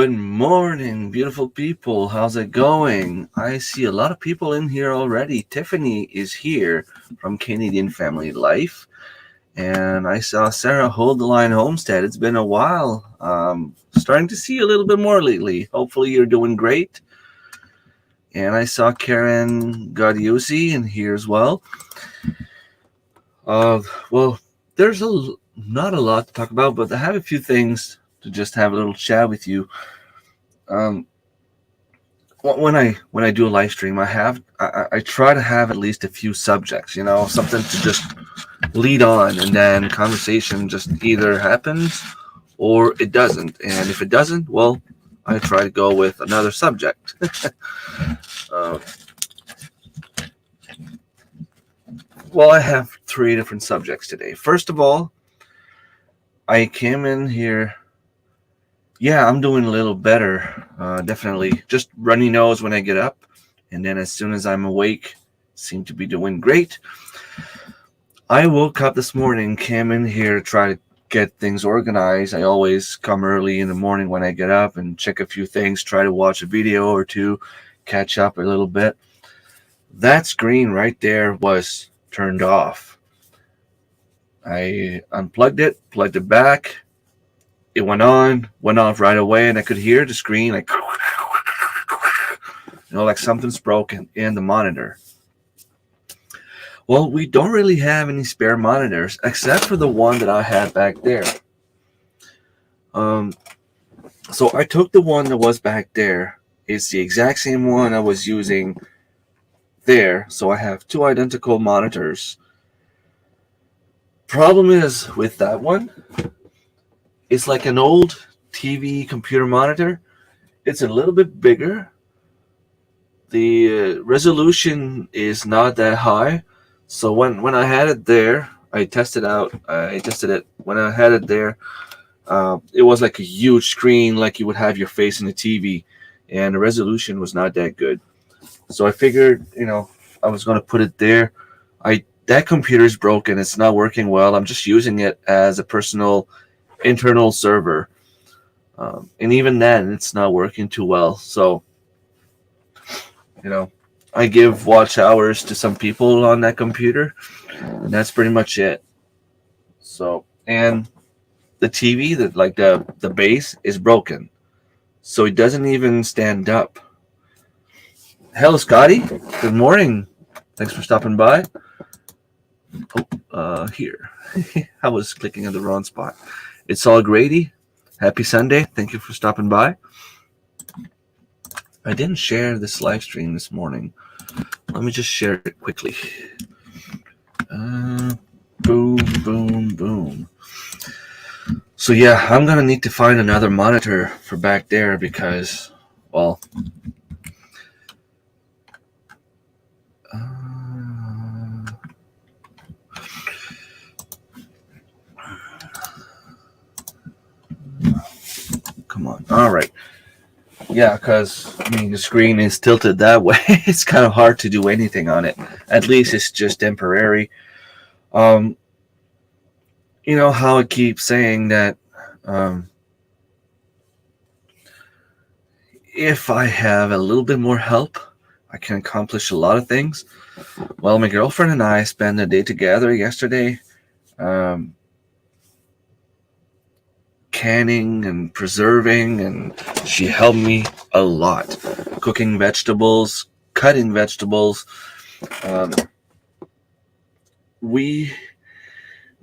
Good morning, beautiful people. How's it going? I see a lot of people in here already. Tiffany is here from Canadian Family Life. And I saw Sarah hold the line homestead. It's been a while. Starting to see a little bit more lately. Hopefully you're doing great. And I saw Karen Gaudiusi in here as well. Well, there's not a lot to talk about, but I have a few things to just have a little chat with you. When I do a live stream, I try to have at least a few subjects, something to just lead on, and then conversation just either happens or it doesn't. And if it doesn't, well, I try to go with another subject. Well, I have 3 different subjects today. First of all, I came in here. Yeah, I'm doing a little better. Definitely just runny nose when I get up. And then as soon as I'm awake, seem to be doing great. I woke up this morning, came in here to try to get things organized. I always come early in the morning when I get up and check a few things, try to watch a video or two, catch up a little bit. That screen right there was turned off. I unplugged it, plugged it back. It went off right away, and I could hear the screen like something's broken in the monitor. Well, we don't really have any spare monitors except for the one that I had back there. So I took the one that was back there. It's the exact same one I was using there. So I have 2 identical monitors. Problem is with that one, it's like an old TV computer monitor. It's a little bit bigger. The resolution is not that high. So when I had it there, I tested it. When I had it there, it was like a huge screen, like you would have your face in a TV, and the resolution was not that good. So I figured, I was going to put it there. That computer is broken. It's not working well. I'm just using it as a personal internal server. And even then, it's not working too well. So, I give watch hours to some people on that computer, and that's pretty much it. So, and the TV, the base is broken, so it doesn't even stand up. Hello, Scotty. Good morning. Thanks for stopping by. Here. I was clicking on the wrong spot. It's all Grady. Happy Sunday. Thank you for stopping by. I didn't share this live stream this morning. Let me just share it quickly. Boom, boom, boom. So yeah, I'm going to need to find another monitor for back there because, well, come on. All right. Yeah, because, the screen is tilted that way. It's kind of hard to do anything on it. At least it's just temporary. You know how I keep saying that if I have a little bit more help, I can accomplish a lot of things. Well, my girlfriend and I spent a day together yesterday, canning and preserving, and she helped me a lot. Cooking vegetables, cutting vegetables. We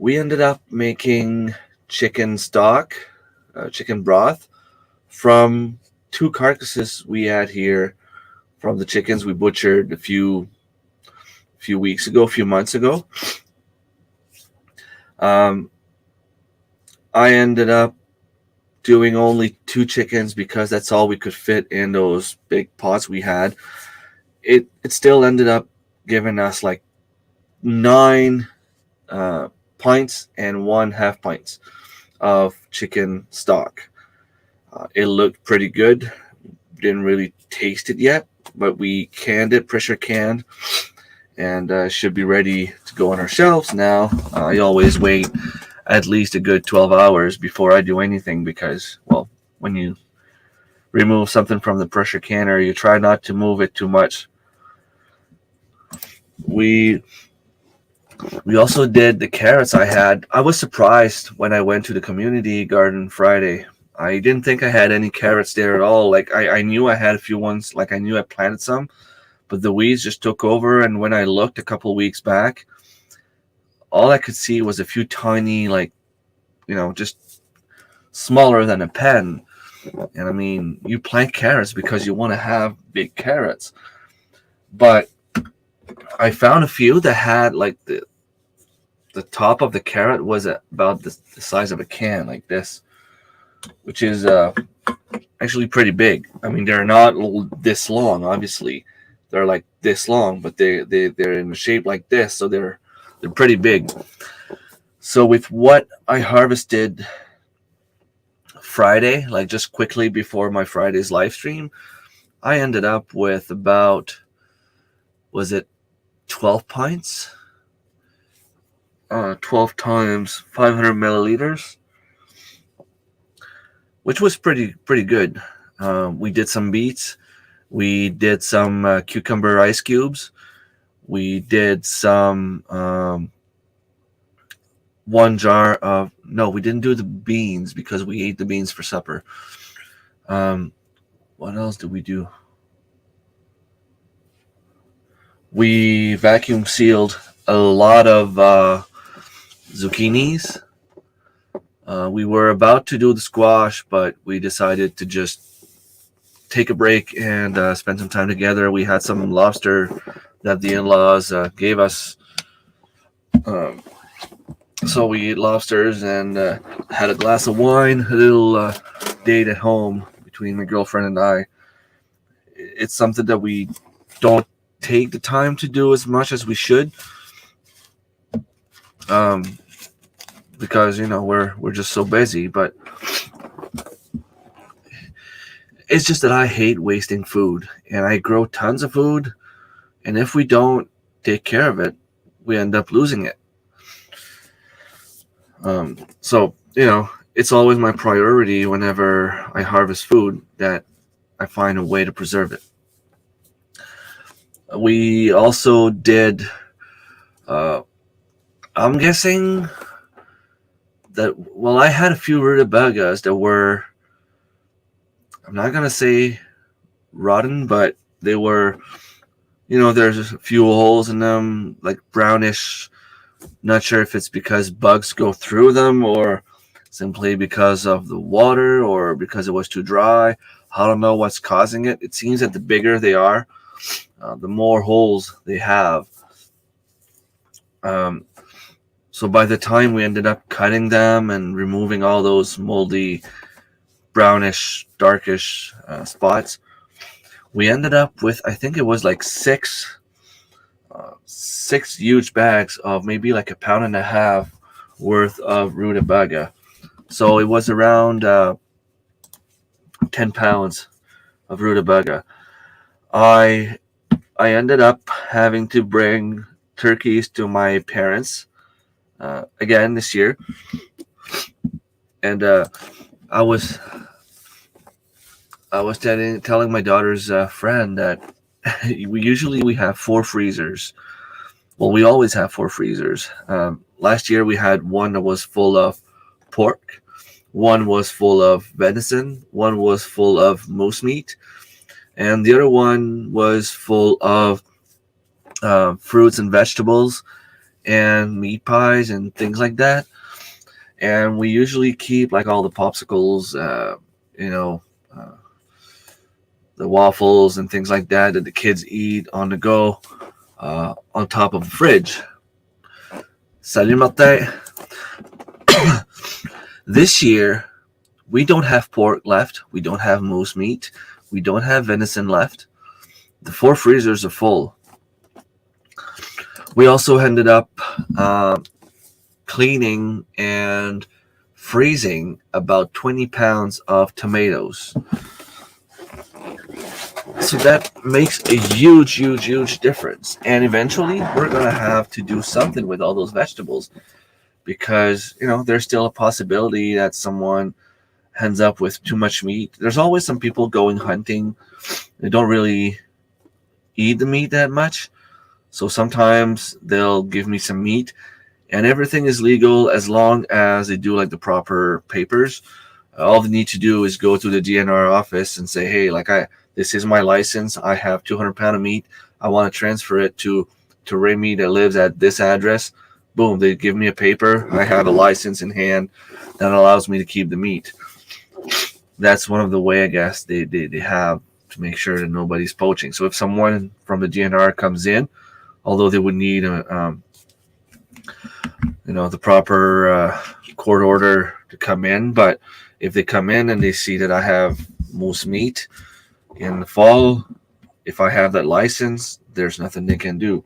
ended up making chicken stock, chicken broth from 2 carcasses we had here from the chickens we butchered a few months ago. I ended up doing only 2 chickens because that's all we could fit in those big pots we had. It still ended up giving us like 9 pints and 1/2 pints of chicken stock. It looked pretty good. Didn't really taste it yet, but we canned it, pressure canned, and should be ready to go on our shelves now. I always wait at least a good 12 hours before I do anything because, well, when you remove something from the pressure canner, you try not to move it too much. We also did the carrots I had. I was surprised when I went to the community garden Friday. I didn't think I had any carrots there at all. Like I knew I had a few ones, like I knew I planted some, but the weeds just took over. And when I looked a couple weeks back, all I could see was a few tiny, like, just smaller than a pen. And I mean, you plant carrots because you want to have big carrots. But I found a few that had like the top of the carrot was about the size of a can, like this, which is actually pretty big. I mean, they're not this long, obviously. They're like this long, but they're in a shape like this, so they're pretty big. So with what I harvested Friday, like just quickly before my Friday's live stream, I ended up with about, was it 12 pints? 12 times 500 milliliters, which was pretty good. We did some beets. We did some cucumber ice cubes. We did some one jar of, no, we didn't do the beans because we ate the beans for supper. What else did we do? We vacuum sealed a lot of zucchinis. We were about to do the squash, but we decided to just take a break and spend some time together. We had some lobster that the in-laws gave us. So we ate lobsters and had a glass of wine, a little date at home between my girlfriend and I. It's something that we don't take the time to do as much as we should. Because we're just so busy, but it's just that I hate wasting food, and I grow tons of food, and if we don't take care of it, we end up losing it. So it's always my priority whenever I harvest food that I find a way to preserve it. We also did, I'm guessing that, well, I had a few rutabagas that were, I'm not going to say rotten, but they were, there's a few holes in them, like brownish. Not sure if it's because bugs go through them or simply because of the water or because it was too dry. I don't know what's causing it. It seems that the bigger they are, the more holes they have. So by the time we ended up cutting them and removing all those moldy, brownish, darkish spots, we ended up with, I think it was like six huge bags of maybe like 1.5 pounds worth of rutabaga. So it was around 10 pounds of rutabaga. I ended up having to bring turkeys to my parents again this year, and I was telling my daughter's friend that we have 4 freezers. Well, we always have 4 freezers. Last year we had one that was full of pork, one was full of venison, one was full of moose meat, and the other one was full of fruits and vegetables and meat pies and things like that. And we usually keep like all the popsicles, the waffles and things like that the kids eat on the go on top of the fridge. Salut Martin. This year, we don't have pork left. We don't have moose meat. We don't have venison left. The 4 freezers are full. We also ended up cleaning and freezing about 20 pounds of tomatoes. So that makes a huge difference. And eventually, we're going to have to do something with all those vegetables because, there's still a possibility that someone ends up with too much meat. There's always some people going hunting. They don't really eat the meat that much. So sometimes they'll give me some meat, and everything is legal as long as they do like the proper papers. All they need to do is go to the DNR office and say, hey, this is my license. I have 200 pounds of meat. I want to transfer it to Remy that lives at this address. Boom, they give me a paper. I have a license in hand that allows me to keep the meat. That's one of the way, I guess, they have to make sure that nobody's poaching. So if someone from the DNR comes in, although they would need the proper court order to come in, but if they come in and they see that I have moose meat in the fall, if I have that license, there's nothing they can do.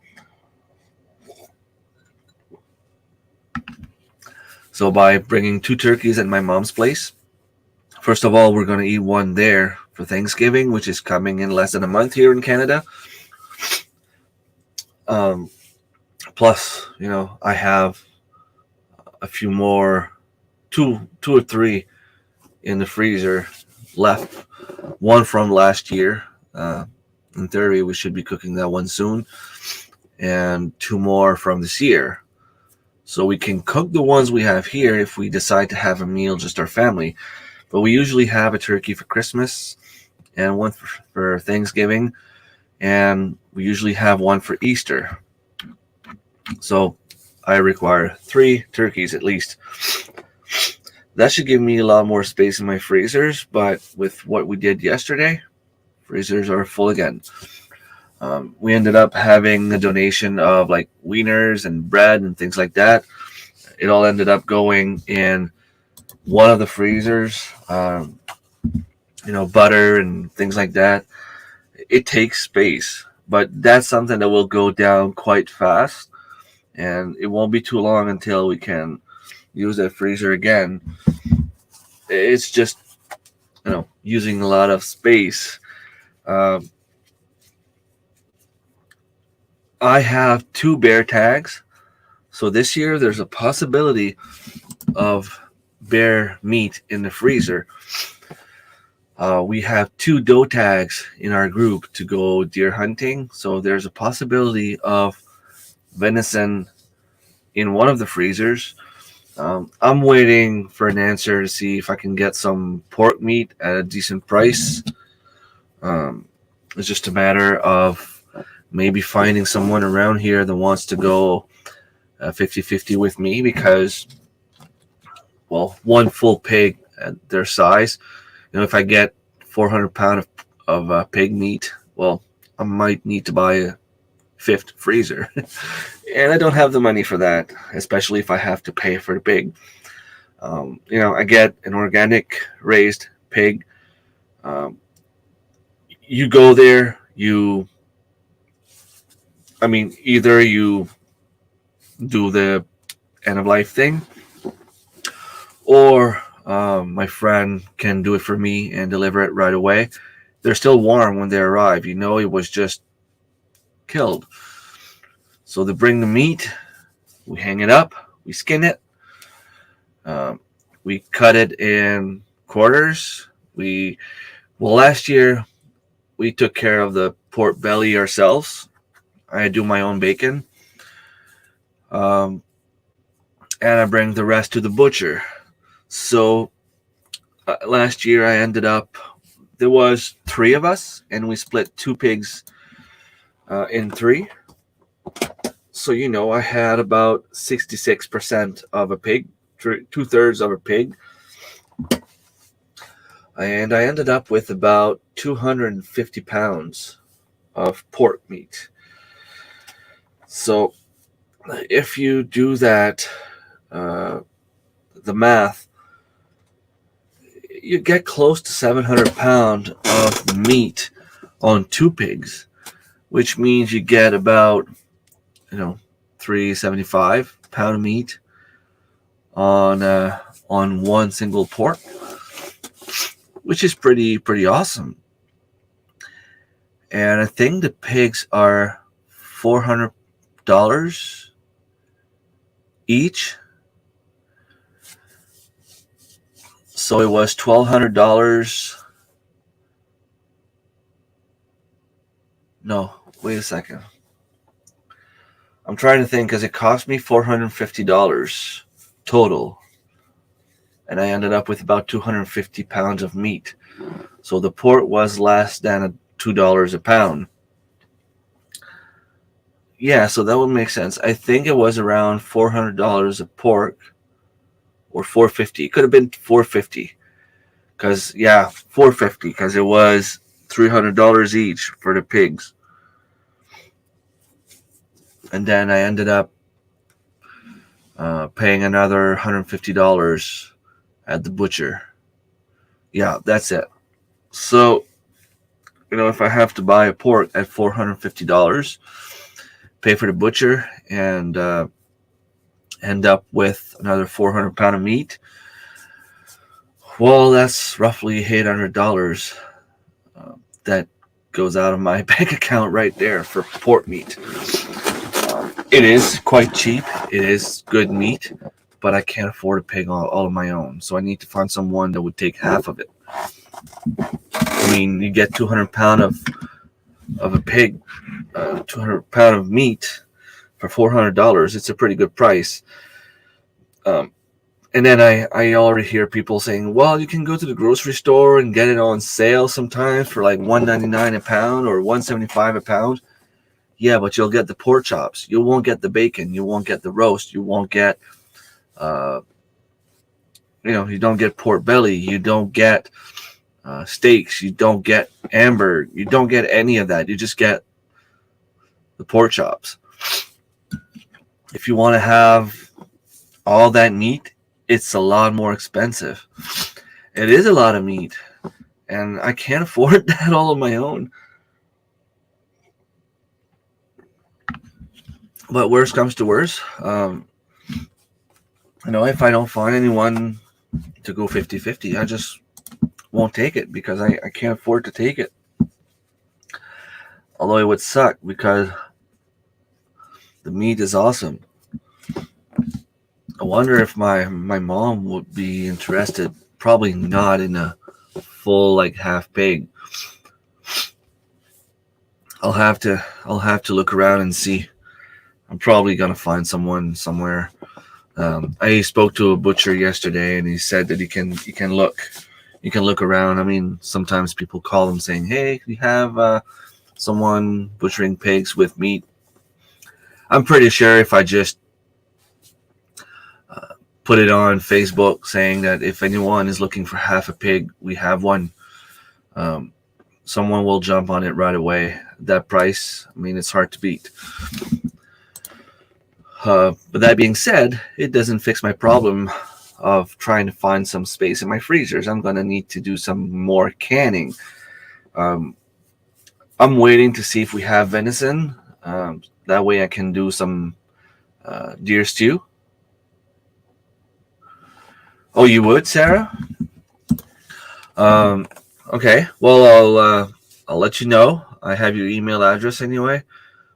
So by bringing 2 turkeys at my mom's place, first of all, we're going to eat one there for Thanksgiving, which is coming in less than a month here in Canada. Plus, I have a few more, two or three in the freezer left. One from last year. In theory, we should be cooking that one soon. And 2 more from this year. So we can cook the ones we have here if we decide to have a meal, just our family. But we usually have a turkey for Christmas and one for Thanksgiving. And we usually have one for Easter. So I require 3 turkeys at least. That should give me a lot more space in my freezers. But with what we did yesterday, freezers are full again. We ended up having a donation of like wieners and bread and things like that. It all ended up going in one of the freezers, butter and things like that. It takes space, but that's something that will go down quite fast, and it won't be too long until we can use that freezer again. It's just, using a lot of space. I have 2 bear tags. So this year there's a possibility of bear meat in the freezer. We have 2 doe tags in our group to go deer hunting. So there's a possibility of venison in one of the freezers. I'm waiting for an answer to see if I can get some pork meat at a decent price. It's just a matter of maybe finding someone around here that wants to go 50-50 with me, because, well, one full pig at their size, if I get 400 pounds of pig meat, well, I might need to buy a 5th freezer. And I don't have the money for that, especially if I have to pay for the pig. I get an organic raised pig. You go there, either you do the end of life thing, or my friend can do it for me and deliver it right away. They're still warm when they arrive. It was just killed. So they bring the meat, we hang it up, we skin it, we cut it in quarters. Last year we took care of the pork belly ourselves. I do my own bacon. And I bring the rest to the butcher. So last year there was 3 of us, and we split 2 pigs in 3. So, I had about 66% of a pig, 2/3 of a pig. And I ended up with about 250 pounds of pork meat. So if you do that, the math, you get close to 700 pounds of meat on 2 pigs, which means you get about 375 pound of meat on one single pork, which is pretty awesome. And I think the pigs are $400 each. So it was $1,200. No, wait a second. I'm trying to think because it cost me $450 total. And I ended up with about 250 pounds of meat. So the pork was less than $2 a pound. Yeah, so that would make sense. I think it was around $400 a pork or $450. It could have been $450. Because, yeah, $450 because it was $300 each for the pigs. And then I ended up paying another $150 at the butcher. Yeah, that's it. So, if I have to buy a pork at $450, pay for the butcher, and end up with another 400 pound of meat, well, that's roughly $800 that goes out of my bank account right there for pork meat. It is quite cheap. It is good meat, but I can't afford a pig all of my own. So I need to find someone that would take half of it. I mean, you get 200 pound of a pig, 200 pound of meat for $400. It's a pretty good price. And then I already hear people saying, well, you can go to the grocery store and get it on sale sometimes for like $1.99 a pound or $1.75 a pound. Yeah, but you'll get the pork chops. You won't get the bacon. You won't get the roast. You won't get, you don't get pork belly. You don't get steaks. You don't get amber. You don't get any of that. You just get the pork chops. If you want to have all that meat, it's a lot more expensive. It is a lot of meat, and I can't afford that all on my own. But worst comes to worst, if I don't find anyone to go 50-50, I just won't take it because I can't afford to take it. Although it would suck because the meat is awesome. I wonder if my mom would be interested. Probably not in a full half pig. I'll have to look around and see. I'm probably gonna find someone somewhere. I spoke to a butcher yesterday, and he said that you can look around. I mean, sometimes people call them saying, "Hey, we have someone butchering pigs with meat." I'm pretty sure if I just put it on Facebook saying that if anyone is looking for half a pig, we have one. Someone will jump on it right away. That price, I mean, it's hard to beat. But that being said, it doesn't fix my problem of trying to find some space in my freezers. I'm going to need to do some more canning. I'm waiting to see if we have venison. That way I can do some deer stew. Oh, you would, Sarah? Okay. Well, I'll let you know. I have your email address anyway.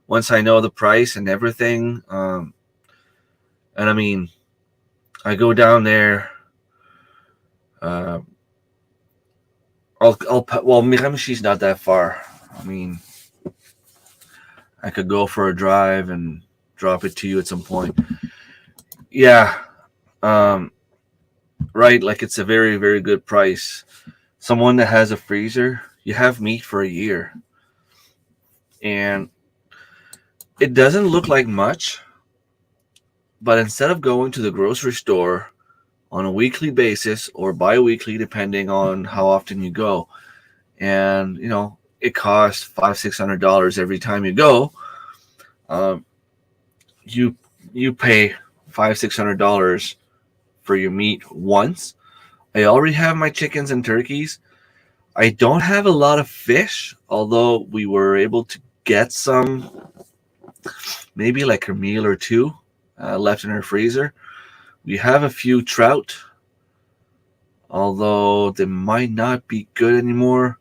Once I know the price and everything, and I mean, I go down there. Well, Miramichi's not that far. I mean, I could go for a drive and drop it to you at some point. Yeah. Right. Like it's a very, very good price. Someone that has a freezer, you have meat for a year. And it doesn't look like much, but instead of going to the grocery store on a weekly basis or bi-weekly, depending on how often you go, and it costs $500-$600 every time you go, you pay $500-$600 for your meat once. I already have my chickens and turkeys. I don't have a lot of fish, although we were able to get some, maybe like a meal or two left in our freezer. We have a few trout, although they might not be good anymore.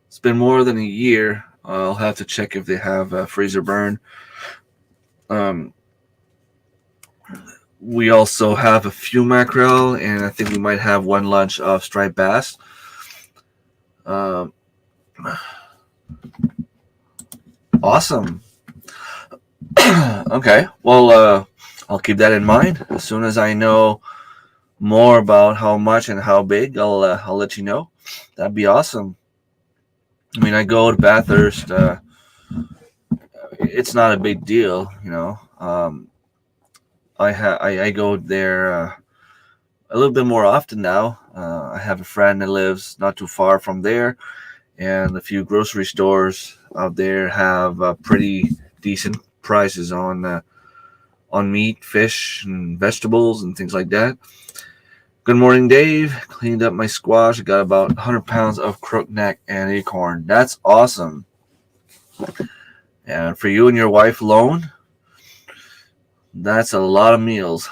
It's been more than a year. I'll have to check if they have freezer burn. We also have a few mackerel, and I think we might have one lunch of striped bass. Um, awesome. Okay, well, I'll keep that in mind. As soon as I know more about how much and how big, I'll let you know. That'd be awesome. I mean, I go to Bathurst. It's not a big deal, you know. I go there a little bit more often now. I have a friend that lives not too far from there, and a few grocery stores out there have pretty decent prices on meat, fish, and vegetables and things like that. Good morning, Dave. Cleaned up my squash. I got about 100 pounds of crookneck and acorn. That's awesome. And for you and your wife alone, that's a lot of meals.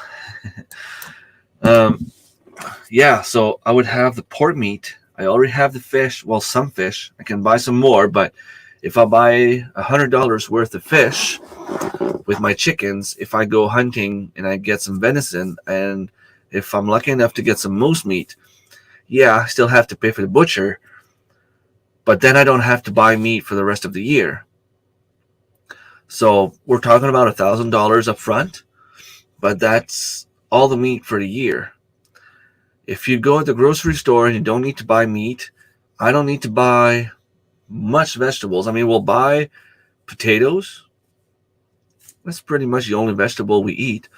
um, yeah, so I would have the pork meat. I already have the fish. Well, some fish. I can buy some more, but if I buy $100 worth of fish with my chickens, if I go hunting and I get some venison, and if I'm lucky enough to get some moose meat, yeah, I still have to pay for the butcher, but then I don't have to buy meat for the rest of the year. So we're talking about $1,000 up front, but that's all the meat for the year. If you go to the grocery store and you don't need to buy meat, I don't need to buy much vegetables. I mean, we'll buy potatoes. That's pretty much the only vegetable we eat,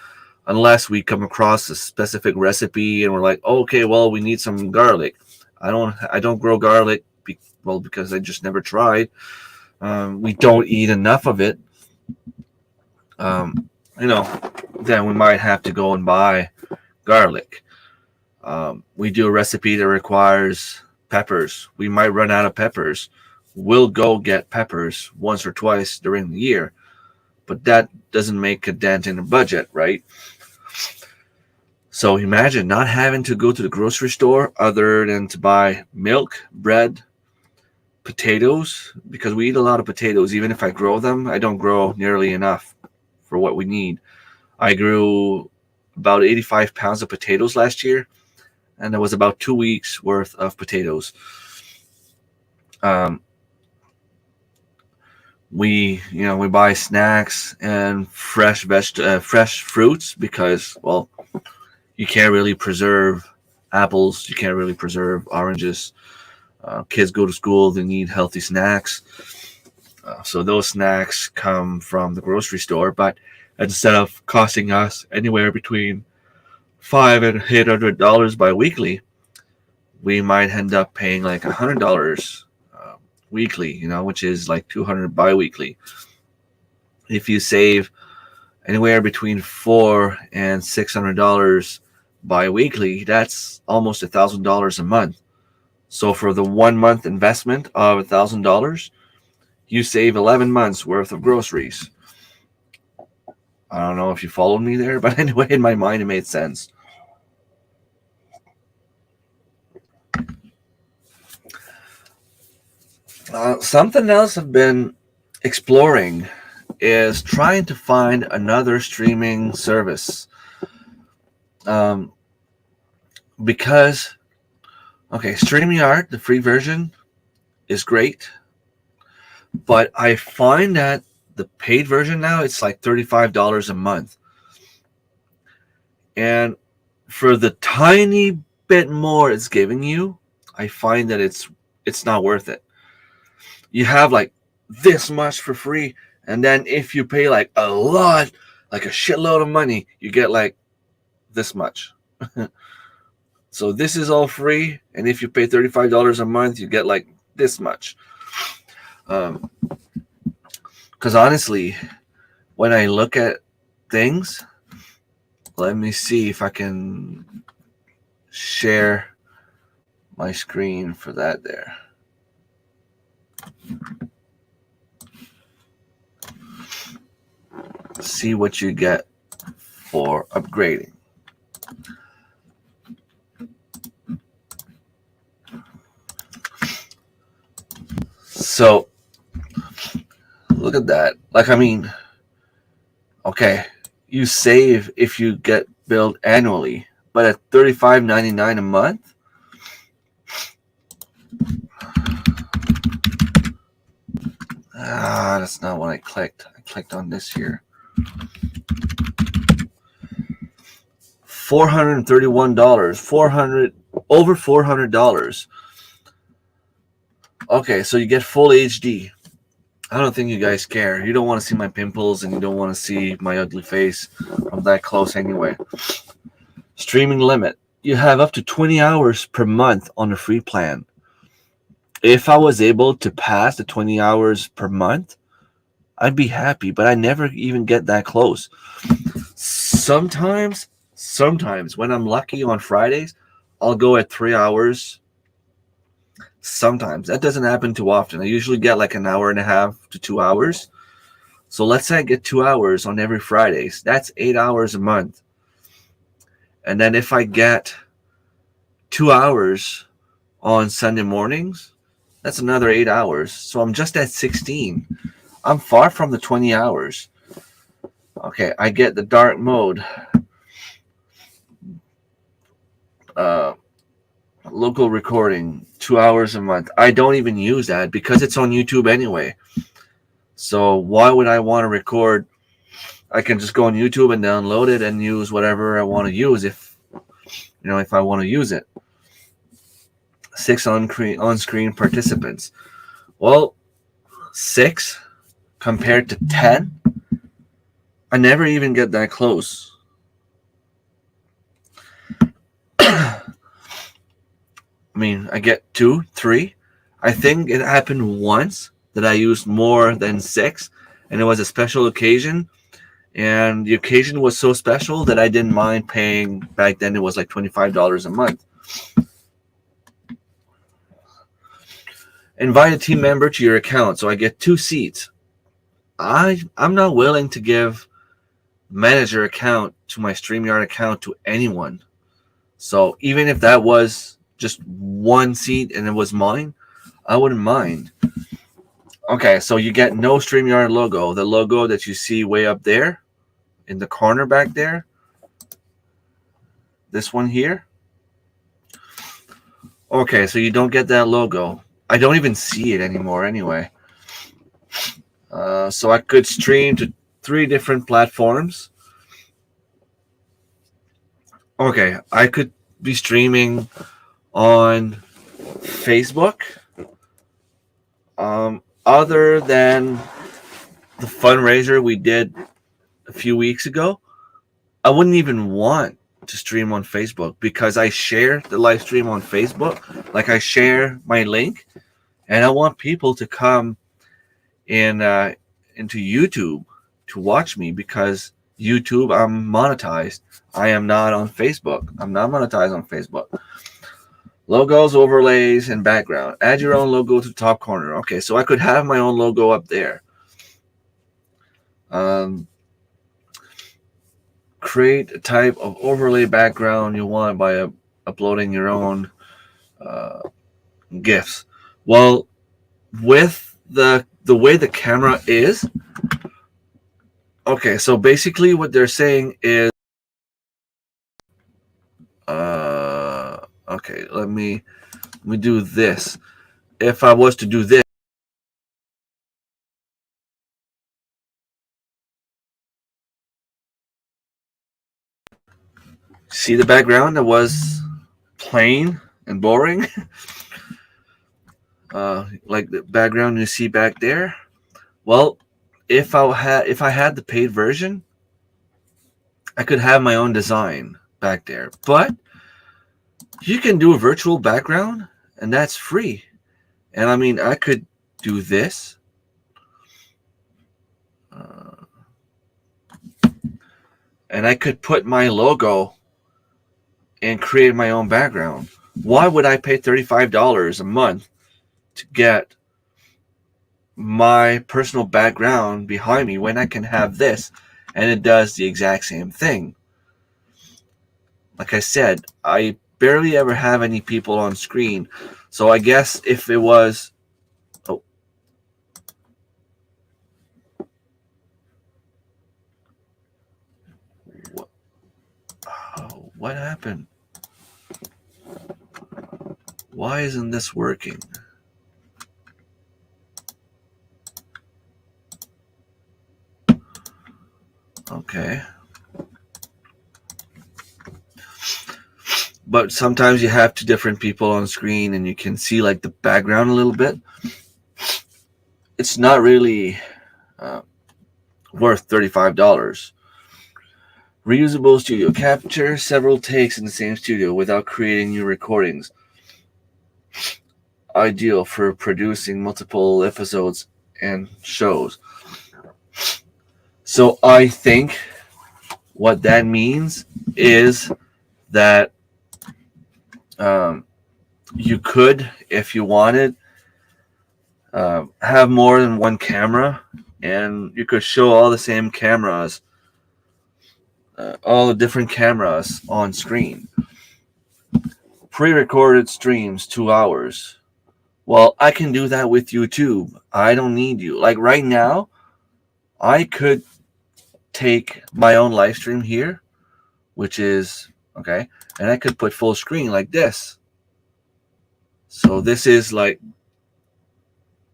unless we come across a specific recipe and we're like, oh, okay, well, we need some garlic. I don't grow garlic, because I just never tried. We don't eat enough of it. Um, then we might have to go and buy garlic. We do a recipe that requires peppers. We might run out of peppers. We'll go get peppers once or twice during the year, but that doesn't make a dent in the budget, right? So imagine not having to go to the grocery store other than to buy milk, bread, potatoes, because we eat a lot of potatoes. Even if I grow them, I don't grow nearly enough for what we need. I grew about 85 pounds of potatoes last year, and that was about 2 weeks worth of potatoes. Um, we buy snacks and fresh fruits because, well, you can't really preserve apples, you can't really preserve oranges. Kids go to school, they need healthy snacks. So those snacks come from the grocery store, but instead of costing us anywhere between $500 and $800 bi-weekly, we might end up paying like $100 weekly, which is like $200 bi-weekly. If you save anywhere between $400 and $600 bi-weekly, that's almost $1,000 a month. So for the 1 month investment of $1,000, you save 11 months worth of groceries. I don't know if you followed me there, but anyway, in my mind, it made sense. Something else I've been exploring is trying to find another streaming service. Because, okay, StreamYard, the free version, is great, but I find that the paid version now, it's like $35 a month. And for the tiny bit more it's giving you, I find that it's not worth it. You have like this much for free, and then if you pay like a lot, like a shitload of money, you get like this much. So this is all free, and if you pay $35 a month, you get like this much. Because honestly, when I look at things, let me see if I can share my screen for that there. See what you get for upgrading. So look at that. Like, I mean, okay, you save if you get billed annually, but at $35.99 a month. That's not what I clicked. I clicked on this here. $431. Over $400. Okay, so you get full HD. I don't think you guys care. You don't want to see my pimples and you don't want to see my ugly face. I'm that close anyway. Streaming limit. You have up to 20 hours per month on the free plan. If I was able to pass the 20 hours per month, I'd be happy, but I never even get that close. Sometimes when I'm lucky on Fridays, I'll go at 3 hours. Sometimes that doesn't happen too often. I usually get like an hour and a half to 2 hours. So let's say I get 2 hours on every Fridays. That's 8 hours a month. And then if I get 2 hours on Sunday mornings, that's another 8 hours. So I'm just at 16. I'm far from the 20 hours. Okay, I get the dark mode. Local recording, 2 hours a month. I don't even use that because it's on YouTube anyway. So why would I want to record? I can just go on YouTube and download it and use whatever I want to use if I want to use it. 6 on-screen participants. Well, 6 compared to 10, I never even get that close. I mean, I get 2, 3. I think it happened once that I used more than 6, and it was a special occasion. And the occasion was so special that I didn't mind paying. Back then, it was like $25 a month. Invite a team member to your account, so I get 2 seats. I'm not willing to give manager account to my StreamYard account to anyone. So even if that was just 1 seat and it was mine, I wouldn't mind. Okay, so you get no StreamYard logo. The logo that you see way up there in the corner back there. This one here. Okay, so you don't get that logo. I don't even see it anymore anyway. So I could stream to 3 different platforms. Okay, I could be streaming on Facebook. Other than the fundraiser we did a few weeks ago, I wouldn't even want to stream on Facebook because I share the live stream on Facebook. Like I share my link, and I want people to come in into YouTube to watch me because YouTube, I'm monetized. I am not on Facebook. I'm not monetized on Facebook. Logos, overlays, and background. Add your own logo to the top corner. Okay, so I could have my own logo up there. Create a type of overlay background you want by uploading your own GIFs. Well, with the way the camera is, okay, so basically what they're saying is, okay, let me do this. If I was to do this, see the background that was plain and boring, like the background you see back there. Well, if I had the paid version, I could have my own design back there. But you can do a virtual background, and that's free. And I mean, I could do this. And I could put my logo and create my own background. Why would I pay $35 a month to get my personal background behind me when I can have this and it does the exact same thing? Like I said, I barely ever have any people on screen. So I guess if it was... Oh. What happened? Why isn't this working? Okay. But sometimes you have two different people on screen and you can see like the background a little bit. It's not really worth $35. Reusable studio. Capture several takes in the same studio without creating new recordings. Ideal for producing multiple episodes and shows. So I think what that means is that you could, if you wanted, have more than one camera, and you could show all the same cameras, all the different cameras on screen. Pre-recorded streams, 2 hours. Well, I can do that with YouTube. I don't need you. Like right now, I could take my own live stream here, which is okay, and I could put full screen like this. So this is like,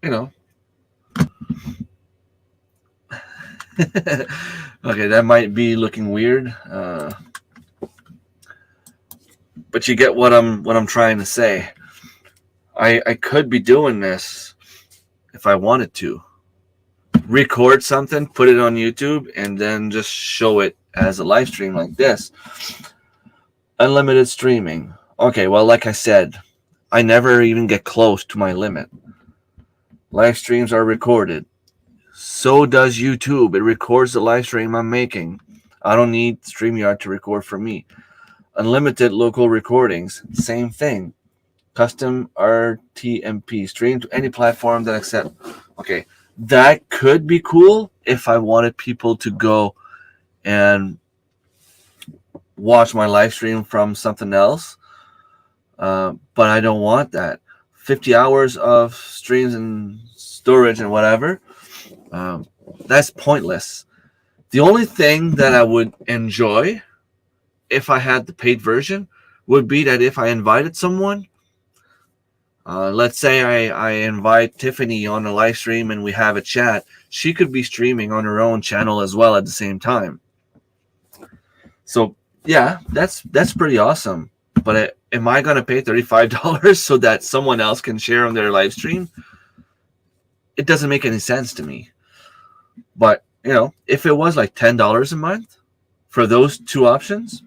you know, okay, that might be looking weird, but you get what I'm trying to say. I could be doing this if I wanted to. Record something, put it on YouTube, and then just show it as a live stream like this. Unlimited streaming. Okay, well, like I said, I never even get close to my limit. Live streams are recorded. So does YouTube. It records the live stream I'm making. I don't need StreamYard to record for me. Unlimited local recordings. Same thing. Custom RTMP. Stream to any platform that accepts. Okay, that could be cool if I wanted people to go and watch my live stream from something else. But I don't want that. 50 hours of streams and storage and whatever. That's pointless. The only thing that I would enjoy if I had the paid version would be that if I invited someone, let's say I invite Tiffany on a live stream and we have a chat, she could be streaming on her own channel as well at the same time. So yeah, that's pretty awesome. But am I going to pay $35 so that someone else can share on their live stream? It doesn't make any sense to me. But, you know, if it was like $10 a month for those two options,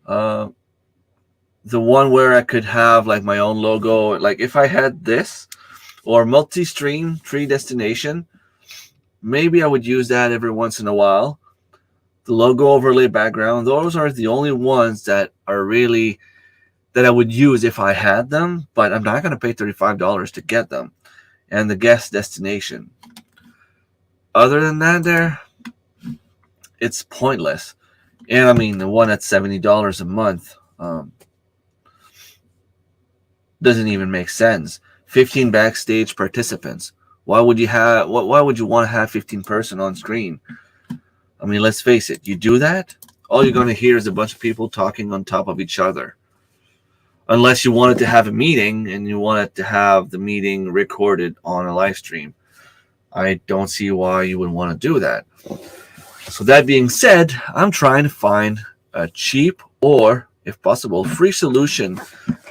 the one where I could have like my own logo, like if I had this or multi-stream tree destination, maybe I would use that every once in a while. The logo overlay background, those are the only ones that are really that I would use if I had them, but I'm not going to pay $35 to get them. And the guest destination. Other than that, it's pointless. And I mean, the one at $70 a month doesn't even make sense. 15 backstage participants. Why would you want to have 15 person on screen? I mean, let's face it. You do that, all you're going to hear is a bunch of people talking on top of each other. Unless you wanted to have a meeting and you wanted to have the meeting recorded on a live stream. I don't see why you would want to do that. So that being said, I'm trying to find a cheap or, if possible, free solution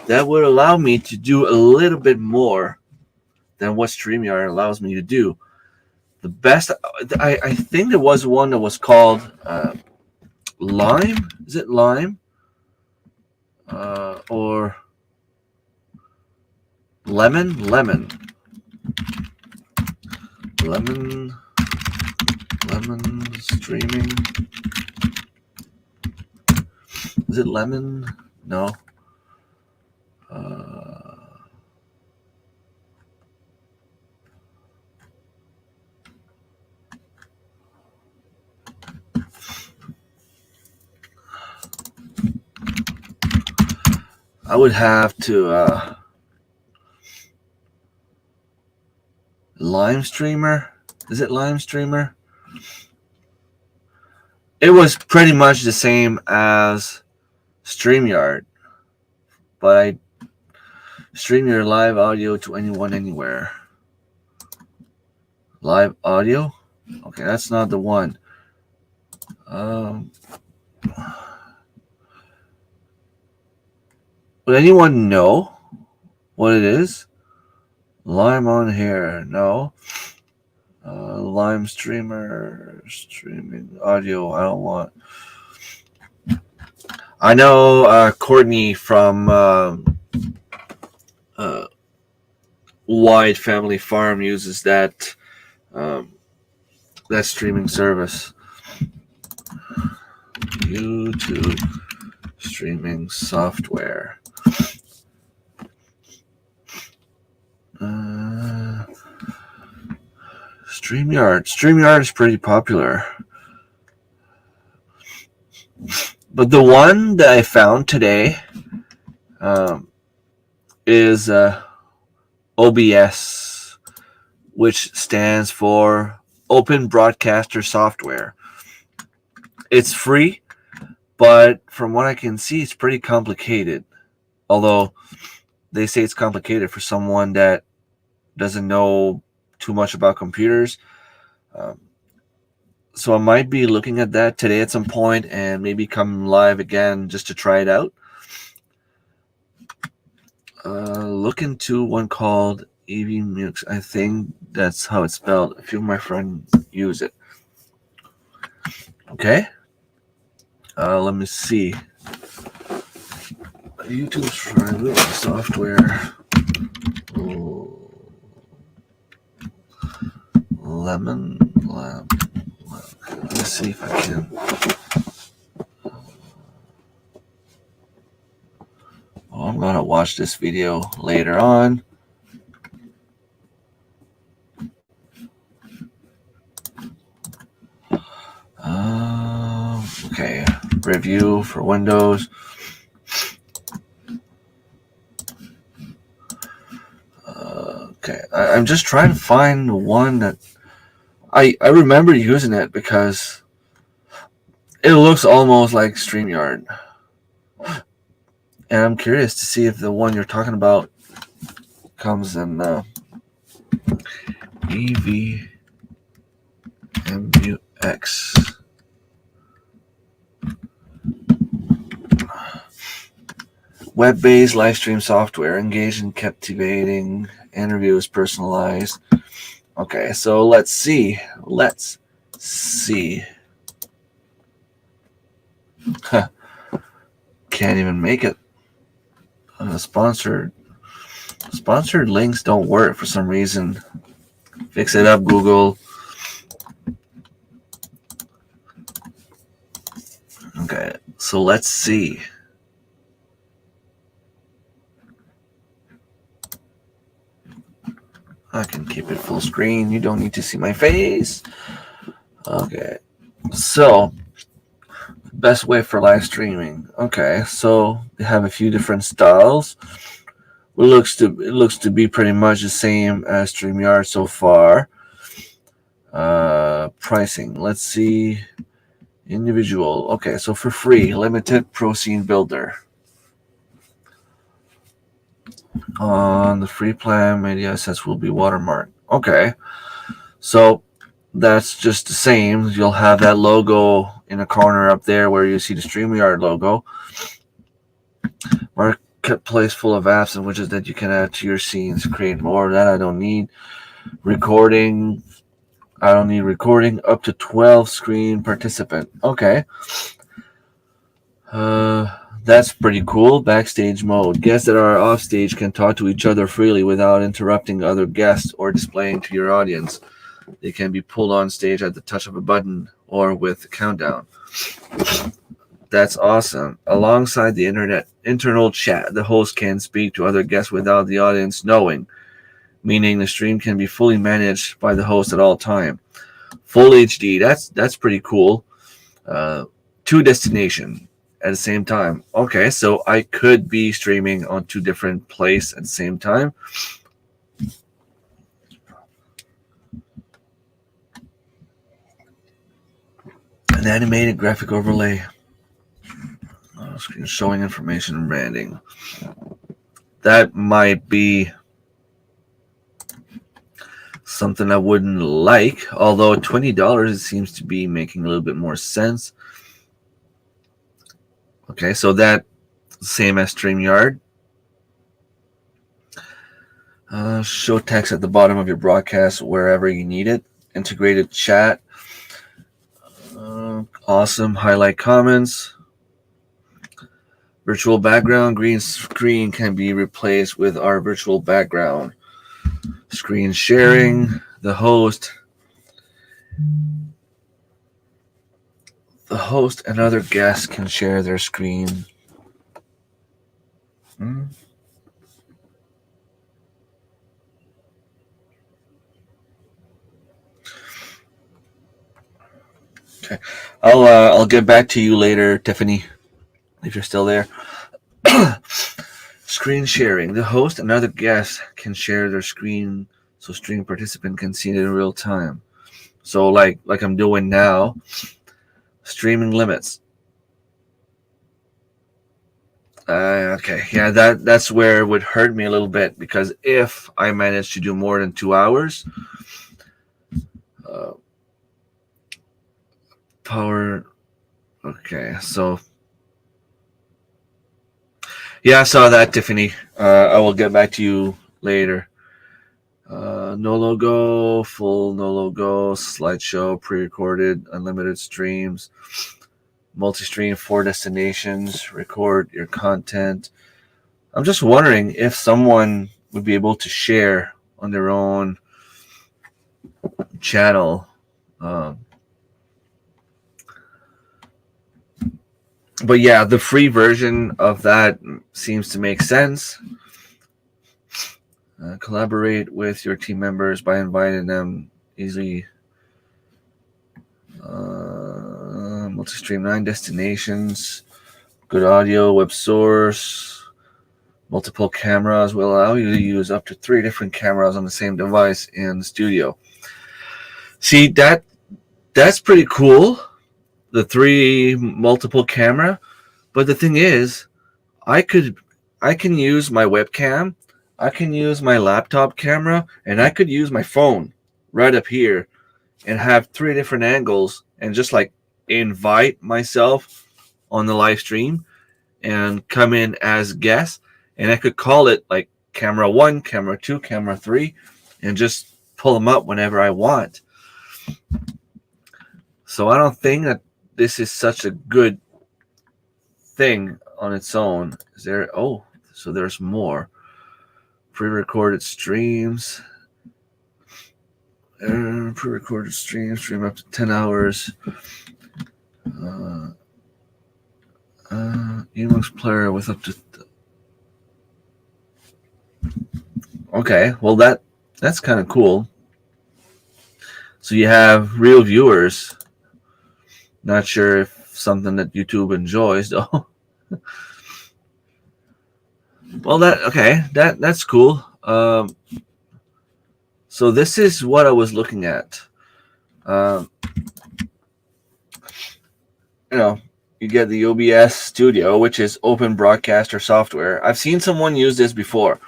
that would allow me to do a little bit more than what StreamYard allows me to do. The best, I think there was one that was called Lime. Is it Lime? Or Lemon streaming. Is it Lemon? No. I would have to Lime Streamer. Is it Lime Streamer? It was pretty much the same as StreamYard, but I stream your live audio to anyone, anywhere. Live audio? Okay, that's not the one. Would anyone know what it is? Lime on here, no. Lime streamer, streaming audio, I don't want. I know Courtney from Wide Family Farm uses that streaming service. YouTube streaming software. StreamYard is pretty popular. But the one that I found today is OBS, which stands for Open Broadcaster Software. It's free, but from what I can see, it's pretty complicated. Although they say it's complicated for someone that doesn't know too much about computers. So I might be looking at that today at some point and maybe come live again just to try it out. Look into one called EV Mux. I think that's how it's spelled. A few of my friends use it. Okay. Let me see. YouTube streaming software. Lemon. Let's see if I can. I'm gonna watch this video later on. Okay, review for Windows. Okay, I'm just trying to find the one that I remember using it because it looks almost like StreamYard. And I'm curious to see if the one you're talking about comes in EVMUX. Web-based live stream software, engaging, captivating, interviews, personalized. Okay, so let's see. Can't even make it. Sponsored links don't work for some reason. Fix it up, Google. Okay, so let's see. I can keep it full screen. You don't need to see my face. Okay, so best way for live streaming. Okay, so they have a few different styles. It looks to be pretty much the same as StreamYard so far. Pricing. Let's see. Individual. Okay, so for free, limited pro scene builder. On the free plan, media assets will be watermarked. Okay, so that's just the same. You'll have that logo in a corner up there where you see the StreamYard logo. Marketplace full of apps and widgets that you can add to your scenes. Create more of that. I don't need recording. Up to 12 screen participant. Okay. That's pretty cool. Backstage mode. Guests that are off stage can talk to each other freely without interrupting other guests or displaying to your audience. They can be pulled on stage at the touch of a button or with a countdown. That's awesome. Alongside the internal chat, the host can speak to other guests without the audience knowing, meaning the stream can be fully managed by the host at all time. Full HD. That's pretty cool. To destination at the same time. Okay, so I could be streaming on two different places at the same time. An animated graphic overlay. showing information and branding. That might be something I wouldn't like, although $20 it seems to be making a little bit more sense. Okay, so that same as StreamYard. Show text at the bottom of your broadcast wherever you need it. Integrated chat. Awesome. Highlight comments. Virtual background. Green screen can be replaced with our virtual background. Screen sharing. The host and other guests can share their screen. Okay, I'll get back to you later, Tiffany, if you're still there. Screen sharing. The host and other guests can share their screen so stream participant can see it in real time. So like I'm doing now, streaming limits. Okay, yeah, that's where it would hurt me a little bit, because if I manage to do more than 2 hours, power. Okay, so yeah, I saw that, Tiffany. I will get back to you later. No logo, full no logo, slideshow, pre-recorded, unlimited streams, multi-stream, 4 destinations, record your content. I'm just wondering if someone would be able to share on their own channel. But yeah, the free version of that seems to make sense. Collaborate with your team members by inviting them easily. Multi-stream, 9 destinations, good audio, web source, multiple cameras will allow you to use up to 3 different cameras on the same device in the studio. See, that's pretty cool, the 3 multiple camera. But the thing is, I can use my webcam, I can use my laptop camera, and I could use my phone right up here and have 3 different angles and just like invite myself on the live stream and come in as guest, and I could call it like camera 1, camera 2, camera 3, and just pull them up whenever I want. So I don't think that this is such a good thing on its own. Is there? Oh, so there's more pre-recorded streams. Pre-recorded stream up to 10 hours. Emox player with up to. Okay, well that's kind of cool. So you have real viewers. Not sure if something that YouTube enjoys though. Well, that's cool. So this is what I was looking at. You get the OBS Studio, which is open broadcaster software. I've seen someone use this before.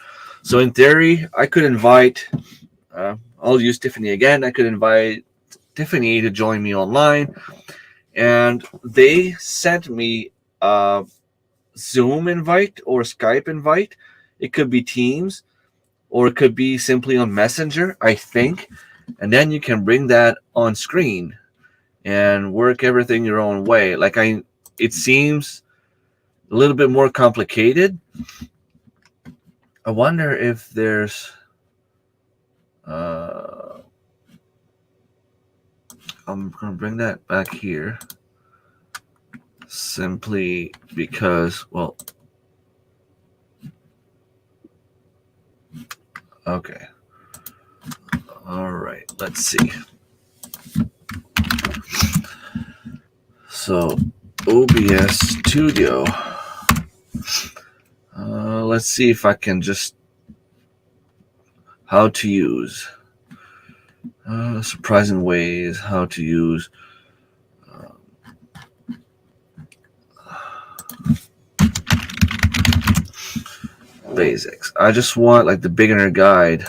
So in theory, I could invite, I'll use Tiffany again. I could invite Tiffany to join me online. And they sent me a Zoom invite or Skype invite. It could be Teams, or it could be simply on Messenger, I think. And then you can bring that on screen and work everything your own way. It seems a little bit more complicated. I wonder if there's I'm going to bring that back here simply because, well, okay. All right, let's see. So OBS Studio. Let's see if I can just how to use surprising ways how to use basics. I just want like the beginner guide.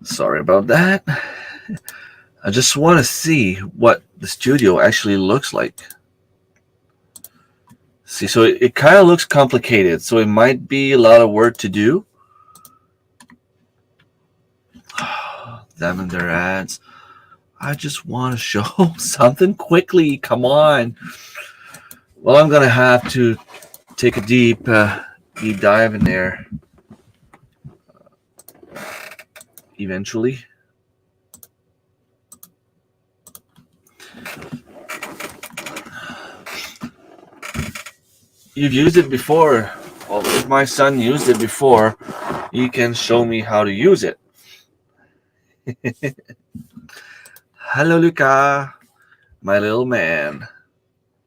Sorry about that. I just want to see what the studio actually looks like. See, so it kind of looks complicated, so it might be a lot of work to do. Them and their ads. I just want to show something quickly. Come on. Well, I'm gonna have to take a deep dive in there eventually. You've used it before. Well, if my son used it before, he can show me how to use it. Hello, Luca, my little man,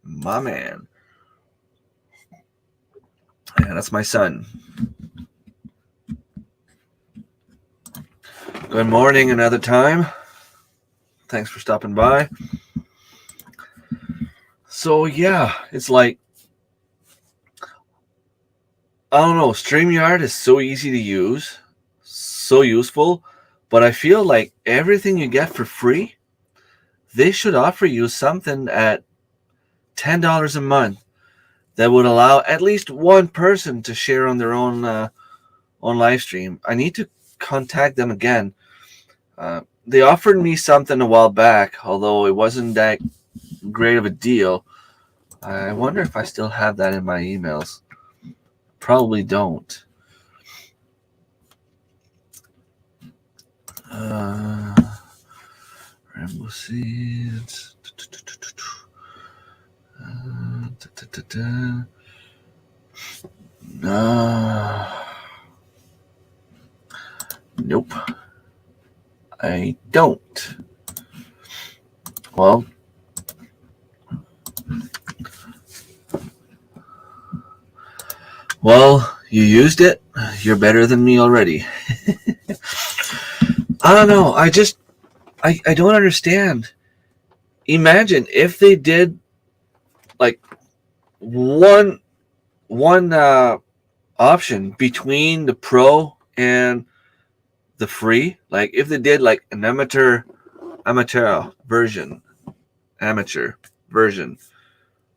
my man. Yeah, that's my son. Good morning, another time. Thanks for stopping by. So yeah, it's like, I don't know, StreamYard is so easy to use, so useful, but I feel like everything you get for free, they should offer you something at $10 a month that would allow at least one person to share on their own on live stream. I need to contact them again. They offered me something a while back, although it wasn't that great of a deal. I wonder if I still have that in my emails. Probably don't. Rainbow Seeds. Nope. I don't. Well, you used it. You're better than me already. I don't know. I don't understand. Imagine if they did like one option between the pro and the free. Like if they did like an amateur version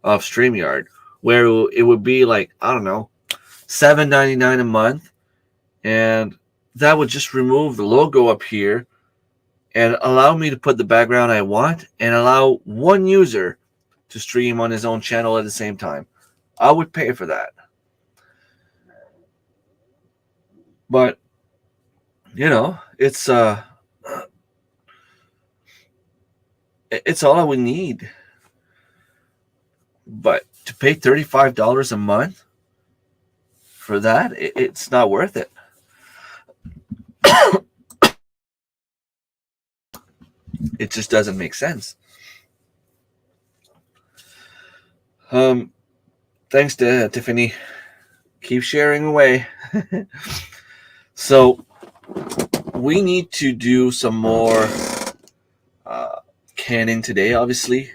of StreamYard, where it would be like, I don't know, $7.99 a month, and that would just remove the logo up here and allow me to put the background I want and allow one user to stream on his own channel at the same time. I would pay for that. But it's all I would need. But to pay $35 a month for that, it's not worth it. It just doesn't make sense. Thanks to Tiffany. Keep sharing away. So we need to do some more canning today, obviously.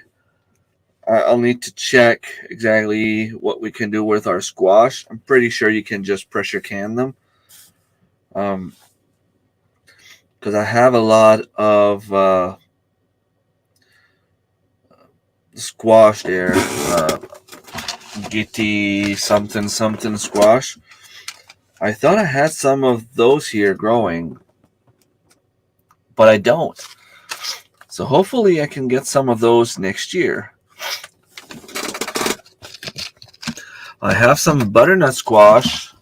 I'll need to check exactly what we can do with our squash. I'm pretty sure you can just pressure can them. Because I have a lot of squash there. Gitty something squash. I thought I had some of those here growing, but I don't. So hopefully I can get some of those next year. I have some butternut squash.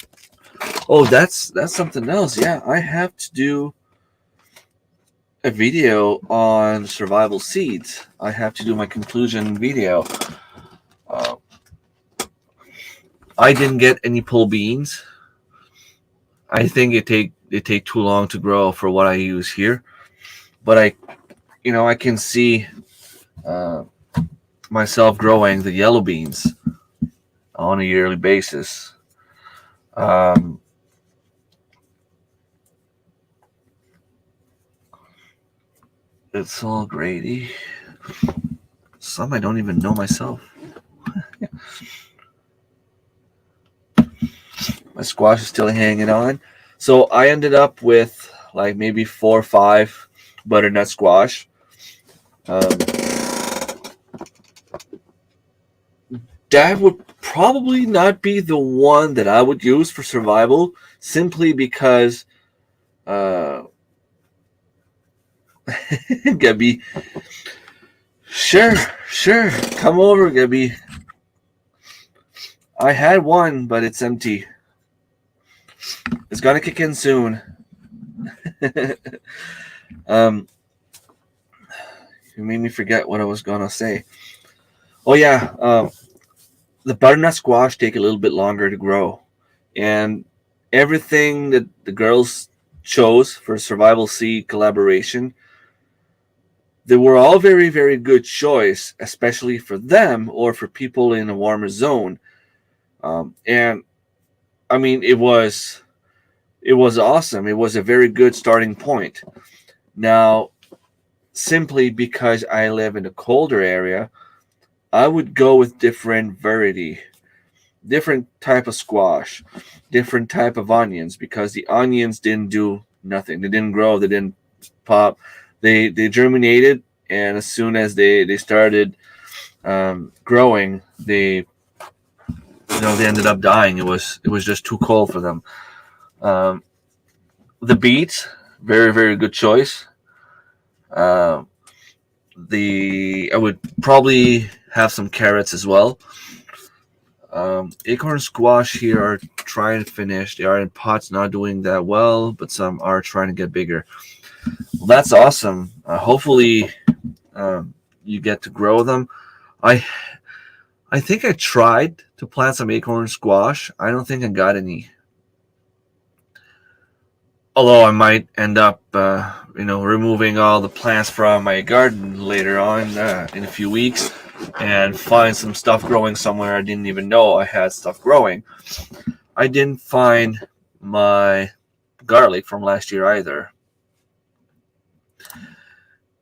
Oh, that's something else. Yeah, I have to do a video on survival seeds. I have to do my conclusion video. I didn't get any pole beans. I think it take too long to grow for what I use here. But I can see myself growing the yellow beans on a yearly basis. It's all grady. Some I don't even know myself. My squash is still hanging on. So I ended up with like maybe 4 or 5 butternut squash. Um, that would probably not be the one that I would use for survival, simply because Gabby, sure, come over, Gabby. I had one, but it's empty. It's gonna kick in soon. um, you made me forget what I was gonna say. Oh yeah, the butternut squash take a little bit longer to grow, and everything that the girls chose for survival seed collaboration, they were all very, very good choice, especially for them or for people in a warmer zone. And I mean, it was awesome. It was a very good starting point. Now, simply because I live in a colder area, I would go with different variety, different type of squash, different type of onions, because the onions didn't do nothing. They didn't grow. They didn't pop. They germinated, and as soon as they started growing, they ended up dying. It was just too cold for them. Um, the beets, very, very good choice. Uh, the I would probably have some carrots as well. Acorn squash here are trying to finish. They are in pots, not doing that well, but some are trying to get bigger. Well, that's awesome. Hopefully, um, you get to grow them. I I think I tried to plant some acorn squash. I don't think I got any. Although I might end up, removing all the plants from my garden later on in a few weeks, and find some stuff growing somewhere I didn't even know I had stuff growing. I didn't find my garlic from last year either.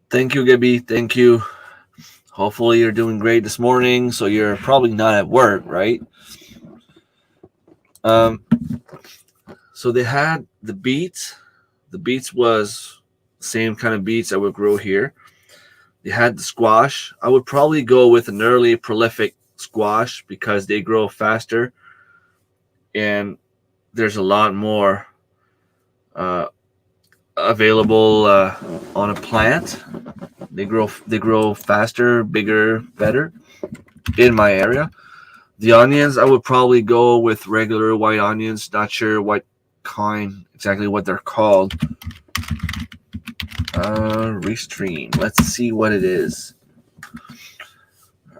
Thank you, Gabby. Thank you. Hopefully you're doing great this morning, so you're probably not at work, right? Um, so they had the beets. The beets was the same kind of beets that would grow here. They had the squash. I would probably go with an early prolific squash because they grow faster, and there's a lot more uh, available on a plant. They grow faster, bigger, better in my area. The onions, I would probably go with regular white onions. Not sure what kind, exactly what they're called. Restream. Let's see what it is.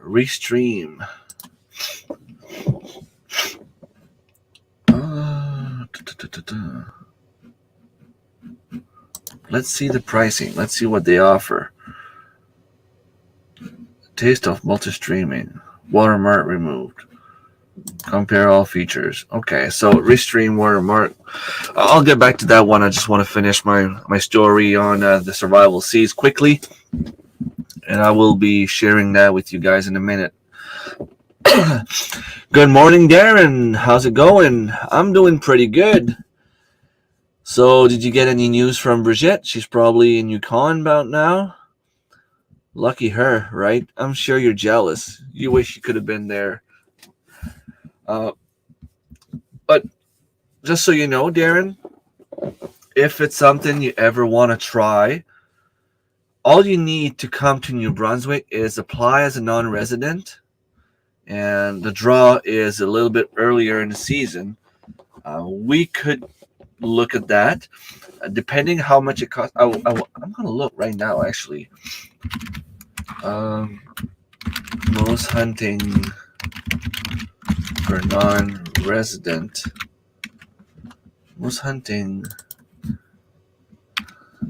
Restream. Let's see the pricing. Let's see what they offer. Taste of multi-streaming. Watermark removed. Compare all features. Okay, so Restream watermark. I'll get back to that one. I just want to finish my story on the survival seas quickly, and I will be sharing that with you guys in a minute. Good morning, Darren. How's it going? I'm doing pretty good. So, did you get any news from Brigitte? She's probably in Yukon about now. Lucky her, right? I'm sure you're jealous. You wish you could have been there. But just so you know, Darren, if it's something you ever want to try, all you need to come to New Brunswick is apply as a non-resident, and the draw is a little bit earlier in the season. We could look at that, depending how much it costs. I'm going to look right now, actually. Most hunting for non-resident. Most hunting.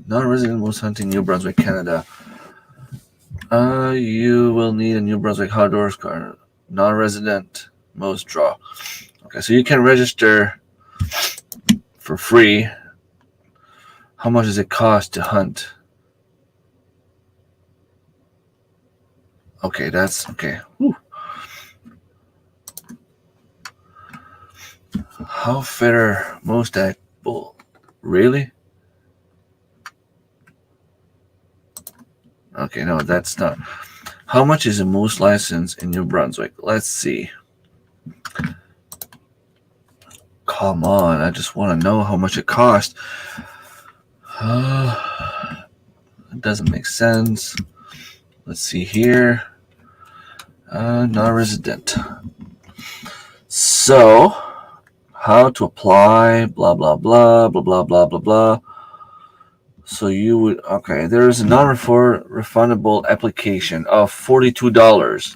Non-resident most hunting New Brunswick, Canada. You will need a New Brunswick outdoors card. Non-resident most draw. Okay, so you can register for free. How much does it cost to hunt? Okay, that's okay. Whew. How fit are most bull? Really? Okay, no, that's not. How much is a moose license in New Brunswick? Let's see. Come on, I just want to know how much it costs. It doesn't make sense. Let's see here. Non-resident. So, how to apply? Blah blah blah blah blah blah blah blah. So you would okay. There is a non-refundable application of $42.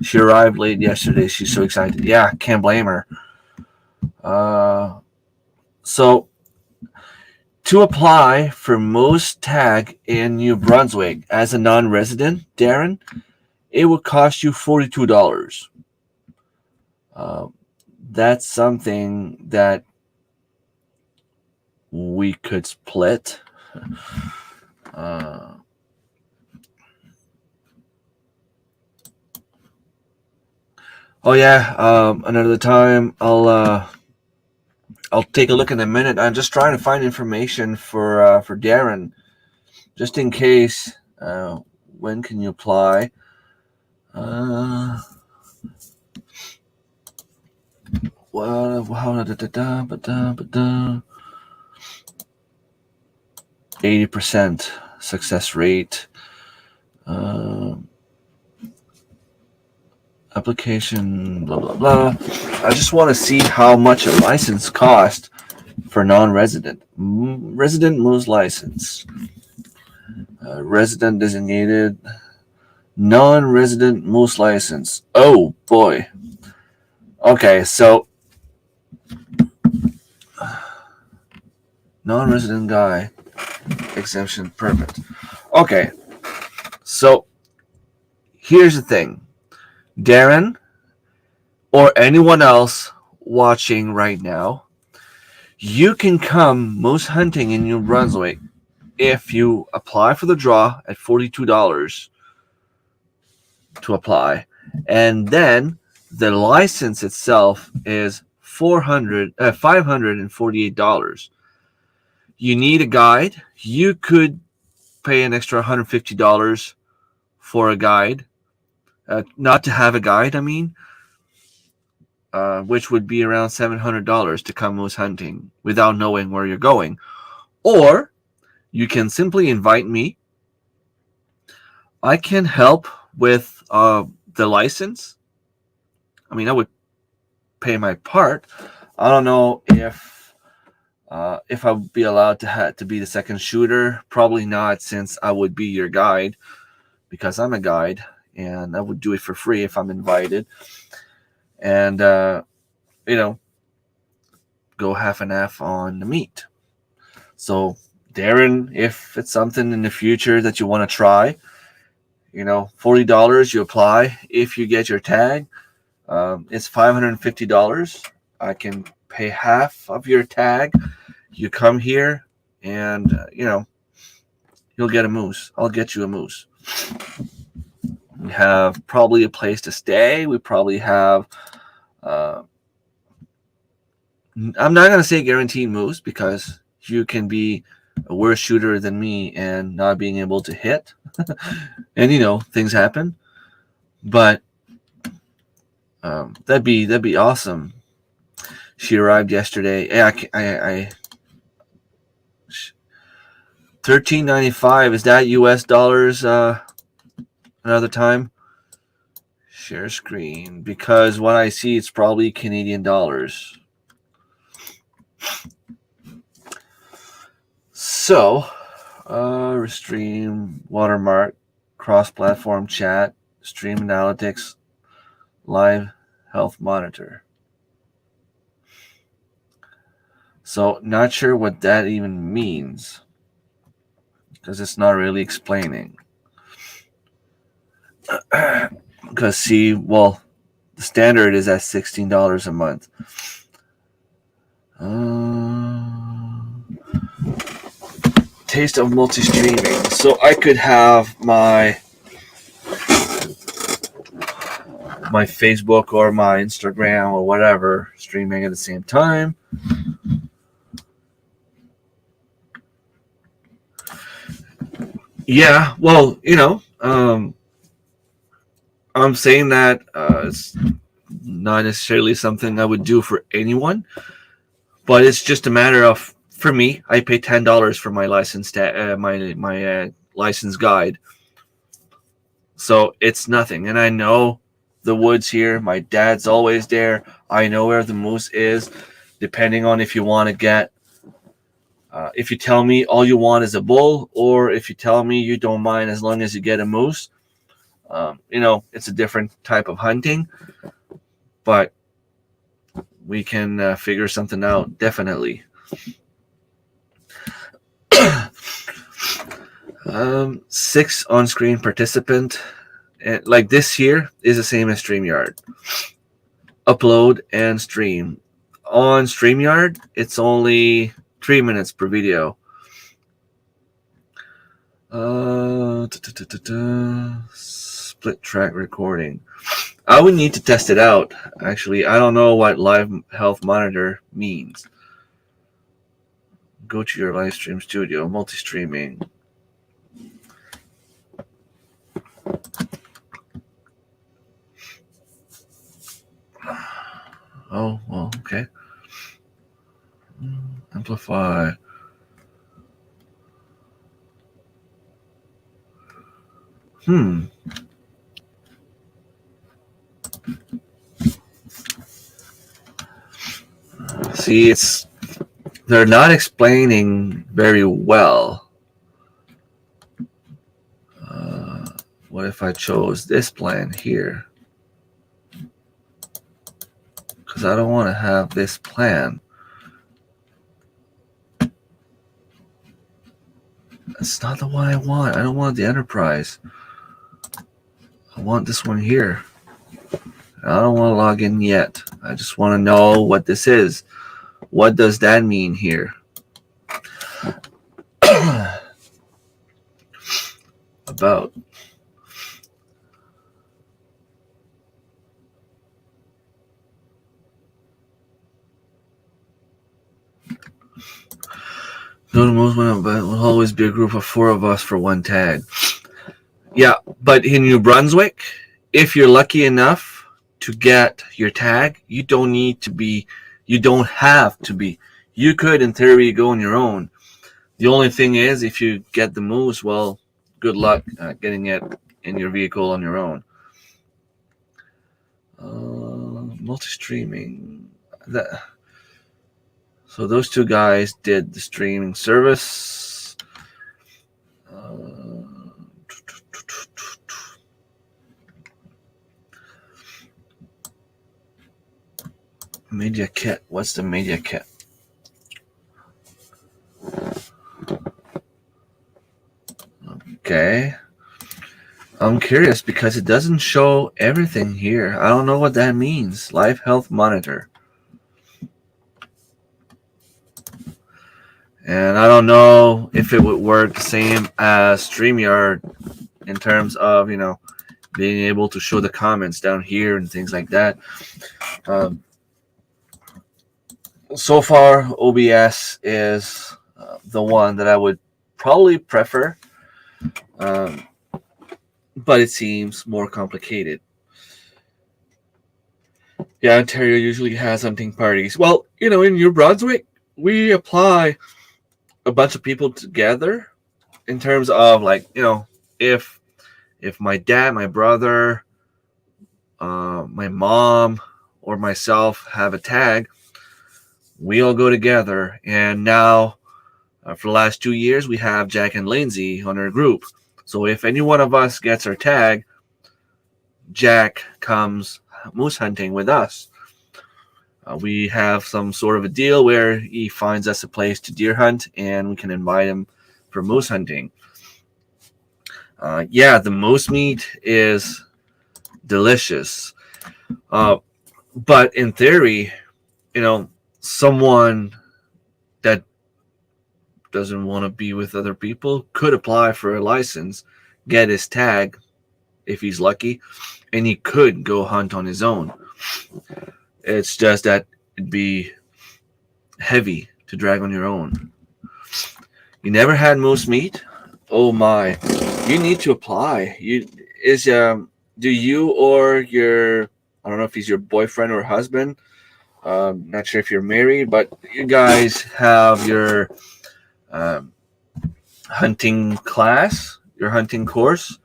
She arrived late yesterday. She's so excited. Yeah, can't blame her. So to apply for Moose Tag in New Brunswick as a non-resident, Darren, it would cost you $42. That's something that we could split. Oh yeah, another time I'll take a look in a minute. I'm just trying to find information for Darren, just in case. When can you apply? Well, 80% success rate. Application, blah blah blah. I just want to see how much a license costs for non-resident. Resident moves license. Resident designated. Non-resident moose license. Oh boy. Okay, so non-resident guy exemption permit. Okay, so here's the thing, Darren, or anyone else watching right now, you can come moose hunting in New Brunswick if you apply for the draw at $42 to apply, and then the license itself is $548. You need a guide. You could pay an extra $150 for a guide, not to have a guide. I mean, which would be around $700 to come moose hunting without knowing where you're going. Or you can simply invite me. I can help with the license. I mean, I would pay my part. I don't know if I would be allowed to be the second shooter. Probably not, since I would be your guide, because I'm a guide, and I would do it for free if I'm invited. And go half and half on the meat. So, Darren, if it's something in the future that you want to try, $40 you apply. If you get your tag, it's $550. I can pay half of your tag. You come here, and you'll get a moose. I'll get you a moose. We have probably a place to stay. We probably have. I'm not gonna say guaranteed moose, because you can be a worse shooter than me and not being able to hit, and things happen. But that'd be awesome. She arrived yesterday. I $13.95. Is that US dollars? Another time. Share screen, because what I see, it's probably Canadian dollars. So, restream, watermark, cross-platform chat, stream analytics, live health monitor. So, not sure what that even means, because it's not really explaining. Because the standard is at $16 a month. Taste of multi-streaming. So I could have my my Facebook or my Instagram or whatever streaming at the same time. Yeah, well, I'm saying that it's not necessarily something I would do for anyone, but it's just a matter of, for me, I pay $10 for my license my license guide, so it's nothing. And I know the woods here. My dad's always there. I know where the moose is, depending on if you want to get. If you tell me all you want is a bull, or if you tell me you don't mind as long as you get a moose, it's a different type of hunting, but we can figure something out, definitely. 6 on-screen participant. Like this here is the same as StreamYard. Upload and stream. On StreamYard, it's only 3 minutes per video. Split track recording. I would need to test it out. Actually, I don't know what live health monitor means. Go to your live stream studio, multi-streaming. Oh, well, okay. Amplify. See, they're not explaining very well. What if I chose this plan here? Because I don't want to have this plan. That's not the one I want. I don't want the Enterprise. I want this one here. I don't want to log in yet. I just want to know what this is. What does that mean here? About. No, the most one, but it will always be a group of 4 of us for one tag. Yeah, but in New Brunswick, if you're lucky enough to get your tag, you don't have to be. You could, in theory, go on your own. The only thing is, if you get the moose, well, good luck getting it in your vehicle on your own. Multi-streaming. So those 2 guys did the streaming service. Media kit. What's the media kit? Okay. I'm curious because it doesn't show everything here. I don't know what that means. Live health monitor. And I don't know if it would work the same as StreamYard in terms of, being able to show the comments down here and things like that. So far, OBS is the one that I would probably prefer, but it seems more complicated. Yeah, Ontario usually has hunting parties. Well, in New Brunswick, we apply a bunch of people together in terms of, like, if my dad, my brother, my mom, or myself have a tag, we all go together. And now, for the last 2 years, we have Jack and Lindsay on our group. So if any one of us gets our tag, Jack comes moose hunting with us. We have some sort of a deal where he finds us a place to deer hunt, and we can invite him for moose hunting. The moose meat is delicious. But in theory, someone that doesn't want to be with other people could apply for a license, get his tag, if he's lucky, and he could go hunt on his own. It's just that it'd be heavy to drag on your own. You never had moose meat? Oh my! You need to apply. Do you or your, I don't know if he's your boyfriend or husband. Not sure if you're married, but you guys have your um, hunting class, your hunting course.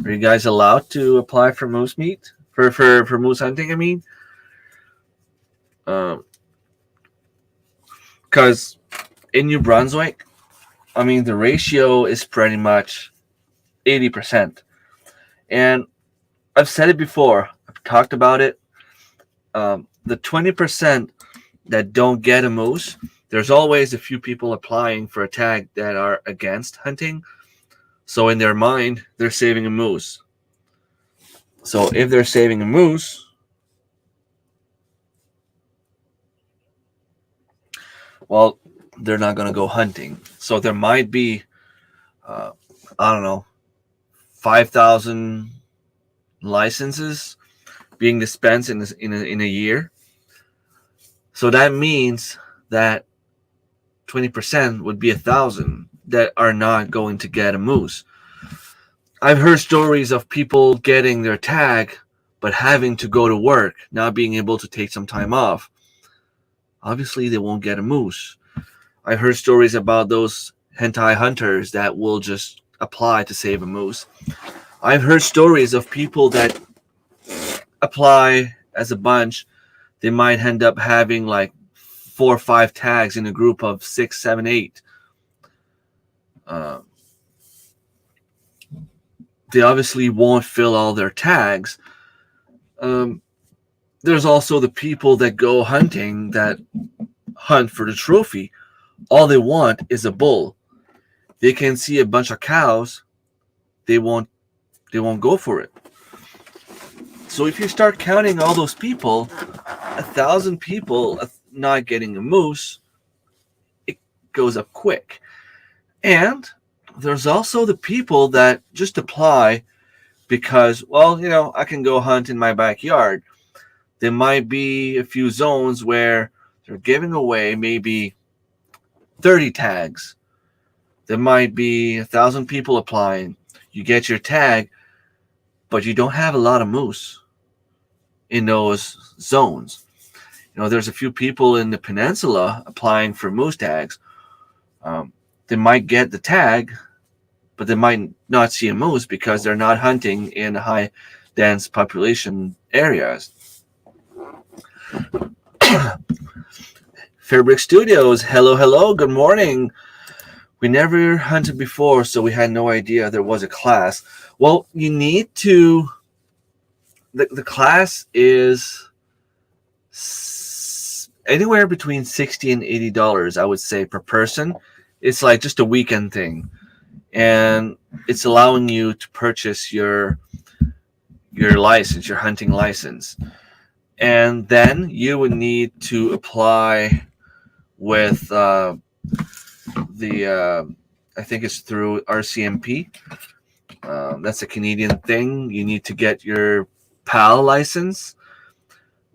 Are you guys allowed to apply for moose meat for moose hunting? I mean, because in New Brunswick, I mean the ratio is pretty much 80%, and I've said it before. I've talked about it. The 20% that don't get a moose, there's always a few people applying for a tag that are against hunting. So in their mind, they're saving a moose. So if they're saving a moose, well, they're not going to go hunting. So there might be, I don't know, 5,000 licenses being dispensed in a year. So that means that 20% would be 1,000 that are not going to get a moose. I've heard stories of people getting their tag but having to go to work, not being able to take some time off. Obviously, they won't get a moose. I've heard stories about those hentai hunters that will just apply to save a moose. I've heard stories of people that apply as a bunch. They might end up having like 4 or 5 tags in a group of 6, 7, 8. They obviously won't fill all their tags. There's also the people that go hunting that hunt for the trophy. All they want is a bull. They can see a bunch of cows, they won't go for it. So if you start counting all those people, 1,000 people not getting a moose, it goes up quick. And there's also the people that just apply because, well, I can go hunt in my backyard. There might be a few zones where they're giving away maybe 30 tags. There might be 1,000 people applying. You get your tag, but you don't have a lot of moose in those zones. There's a few people in the peninsula applying for moose tags. They might get the tag, but they might not see a moose because they're not hunting in high dense population areas. Fairbrick Studios, hello, good morning. We never hunted before, so we had no idea there was a class. Well, you need to, the class is anywhere between $60 and $80, I would say, per person. It's like just a weekend thing. And it's allowing you to purchase your license, your hunting license. And then you would need to apply with I think it's through RCMP. That's a Canadian thing. You need to get your PAL license,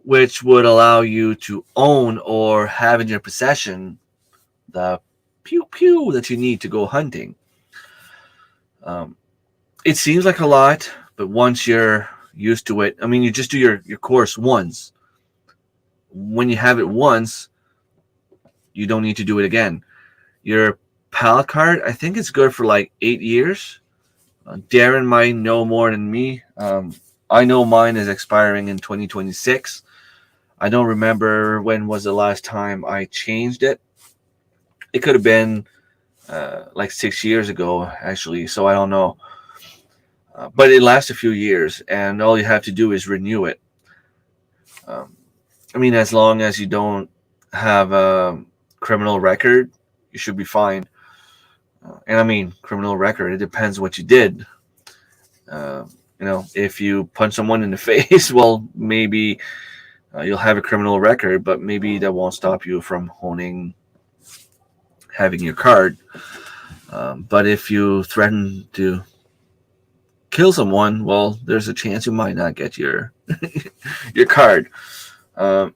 which would allow you to own or have in your possession the pew that you need to go hunting. It seems like a lot, but once you're used to it, I mean, you just do your course once. When you have it once, you don't need to do it again. Your PAL card, I think it's good for like 8 years. Darren might know more than me. I know mine is expiring in 2026. I don't remember when was the last time I changed it. It could have been like 6 years ago, actually, so I don't know. But it lasts a few years, and all you have to do is renew it. I mean, as long as you don't have a criminal record, you should be fine. And I mean, criminal record, it depends what you did. If you punch someone in the face, well, maybe you'll have a criminal record, but maybe that won't stop you from having your card. But if you threaten to kill someone, well, there's a chance you might not get your your card. Um,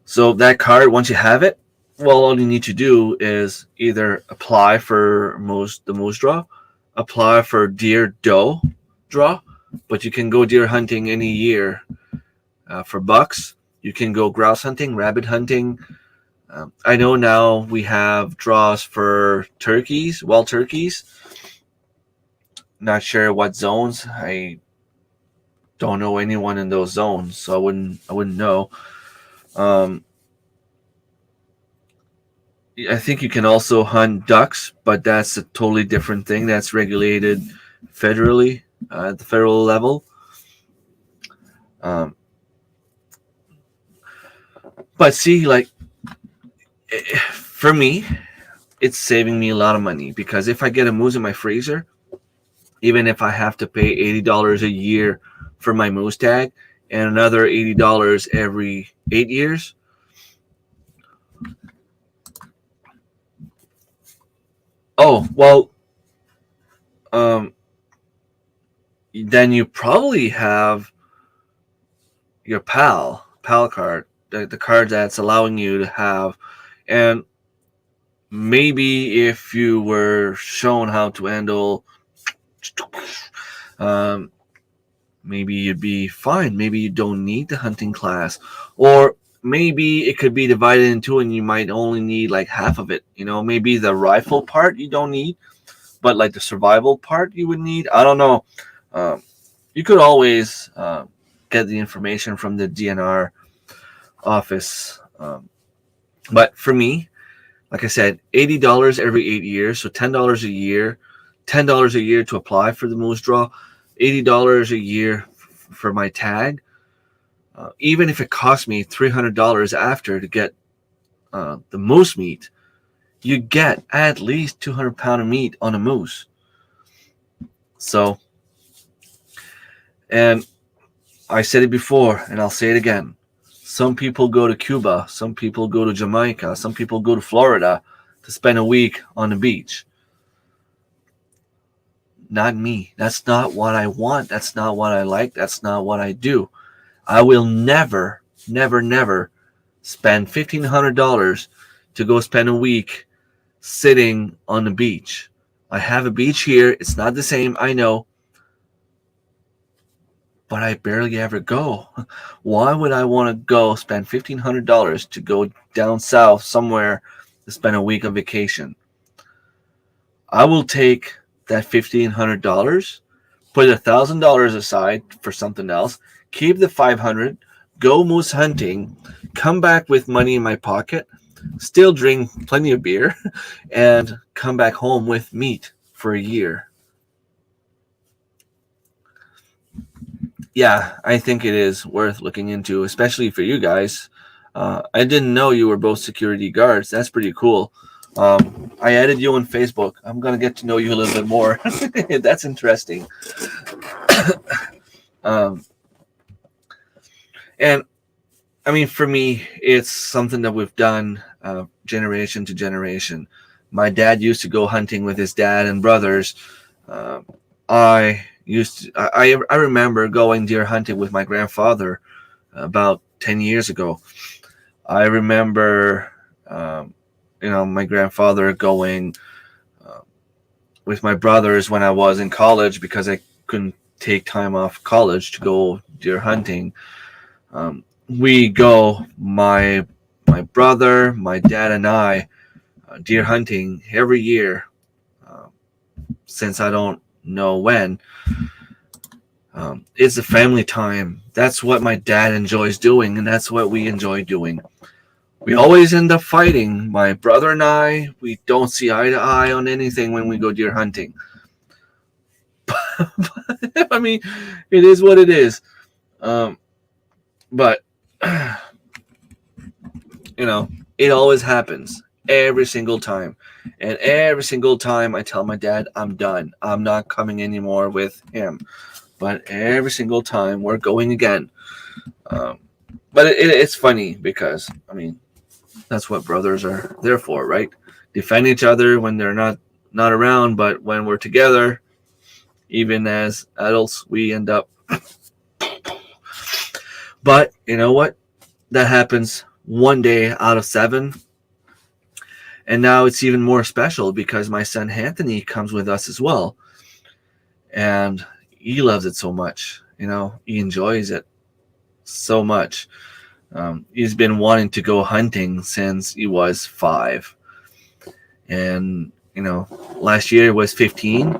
so that card, once you have it, well, all you need to do is either apply for the moose draw, apply for deer doe draw, but you can go deer hunting any year for bucks. You can go grouse hunting, rabbit hunting. I know now we have draws for turkeys, wild turkeys. Not sure what zones. I don't know anyone in those zones, so I wouldn't know. Um, I think you can also hunt ducks, but that's a totally different thing. That's regulated federally at the federal level. Um, but see, like for me, it's saving me a lot of money because if I get a moose in my freezer, even if I have to pay $80 a year for my moose tag and another $80 every 8 years. Oh, well, um, then you probably have your pal card, the card that's allowing you to have, and maybe if you were shown how to handle, um, maybe you'd be fine. Maybe you don't need the hunting class, or maybe it could be divided in two and you might only need like half of it. Maybe the rifle part you don't need, but like the survival part you would need. I don't know. Um, you could always get the information from the DNR office. But for me, like I said, $80 every 8 years, so $10 a year, $10 a year to apply for the moose draw, $80 a year for my tag. Even if it costs me $300 after to get the moose meat, you get at least 200 pounds of meat on a moose. So, and I said it before, and I'll say it again. Some people go to Cuba, some people go to Jamaica, some people go to Florida to spend a week on the beach. Not me. That's not what I want. That's not what I like. That's not what I do. I will never, never, never spend $1,500 to go spend a week sitting on the beach. I have a beach here. It's not the same, I know, but I barely ever go. Why would I want to go spend $1,500 to go down south somewhere to spend a week on vacation? I will take that $1,500, put $1,000 aside for something else, keep the $500, go moose hunting, come back with money in my pocket, still drink plenty of beer, and come back home with meat for a year. Yeah, I think it is worth looking into, especially for you guys. I didn't know you were both security guards. That's pretty cool. I added you on Facebook. I'm going to get to know you a little bit more. That's interesting. And I mean, for me, it's something that we've done generation to generation. My dad used to go hunting with his dad and brothers. I remember going deer hunting with my grandfather about 10 years ago. I remember, my grandfather going with my brothers when I was in college because I couldn't take time off college to go deer hunting. We go, my brother, my dad, and I, deer hunting every year since I don't know when. It's a family time. That's what my dad enjoys doing, and that's what we enjoy doing. We always end up fighting. My brother and I, we don't see eye to eye on anything when we go deer hunting. I mean, it is what it is. But it always happens every single time. And every single time I tell my dad, I'm done. I'm not coming anymore with him. But every single time we're going again. But it's funny because, I mean, that's what brothers are there for, right? Defend each other when they're not around, but when we're together, Even as adults, we end up. But you know what? That happens one day out of 7. And now it's even more special because my son Anthony comes with us as well. And he loves it so much. He enjoys it so much. He's been wanting to go hunting since he was 5. And, last year was 15.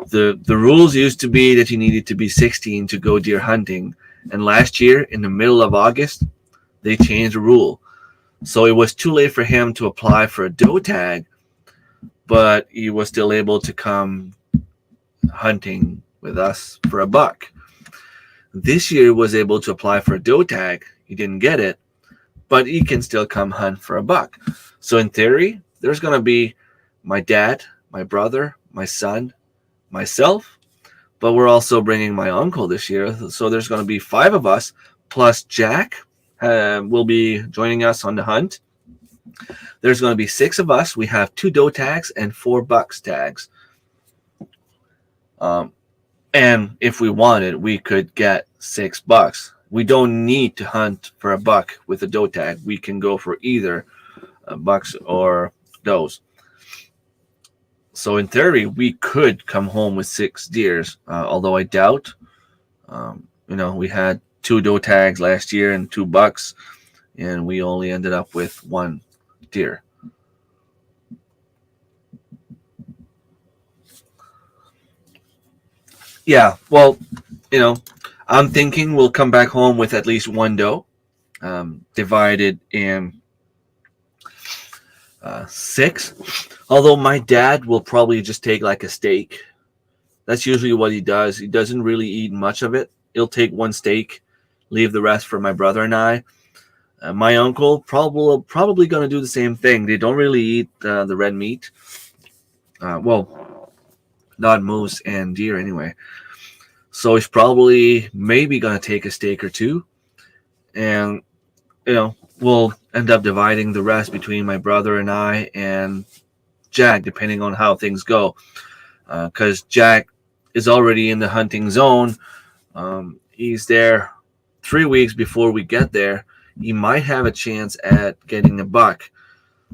The rules used to be that you needed to be 16 to go deer hunting. And last year, in the middle of August, they changed the rule. So it was too late for him to apply for a doe tag, but he was still able to come hunting with us for a buck. This year, he was able to apply for a doe tag. He didn't get it, but he can still come hunt for a buck. So in theory, there's going to be my dad, my brother, my son, myself, but we're also bringing my uncle this year. So there's going to be 5 of us, plus Jack will be joining us on the hunt. There's going to be 6 of us. We have 2 doe tags and 4 bucks tags. And if we wanted, we could get 6 bucks. We don't need to hunt for a buck with a doe tag. We can go for either bucks or does. So in theory, we could come home with 6 deers, although I doubt. We had 2 doe tags last year and 2 bucks, and we only ended up with 1 deer. Yeah, well, I'm thinking we'll come back home with at least 1 doe, divided in 6. Although my dad will probably just take like a steak. That's usually what he does. He doesn't really eat much of it. He'll take 1 steak, leave the rest for my brother and I. My uncle probably going to do the same thing. They don't really eat the red meat. Not moose and deer anyway. So he's probably maybe going to take a steak or 2. And, we'll end up dividing the rest between my brother and I and Jack, depending on how things go. Because Jack is already in the hunting zone. He's there 3 weeks before we get there. He might have a chance at getting a buck.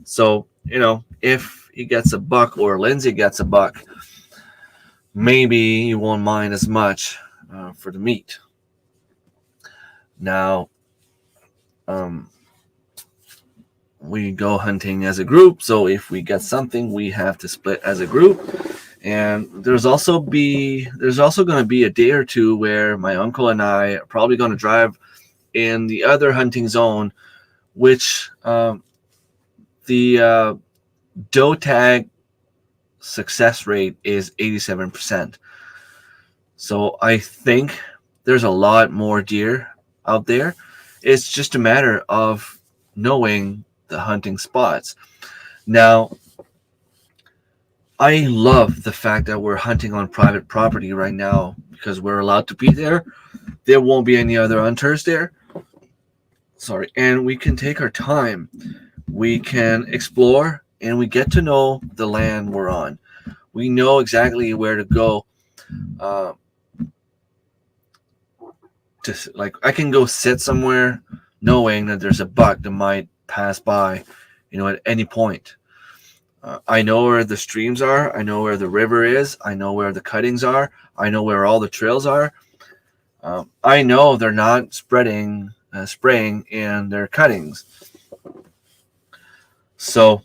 So, if he gets a buck or Lindsay gets a buck, maybe he won't mind as much for the meat. Now, we go hunting as a group, so if we get something, we have to split as a group. And there's also going to be a day or 2 where my uncle and I are probably going to drive in the other hunting zone, which the doe tag success rate is 87%. So I think there's a lot more deer out there. It's just a matter of knowing the hunting spots. Now, I love the fact that we're hunting on private property right now because we're allowed to be there. There won't be any other hunters there. And we can take our time. We can explore and we get to know the land we're on. We know exactly where to go. I can go sit somewhere knowing that there's a buck that might pass by, at any point. I know where the streams are. I know where the river is. I know where the cuttings are. I know where all the trails are. I know they're not spraying in their cuttings. So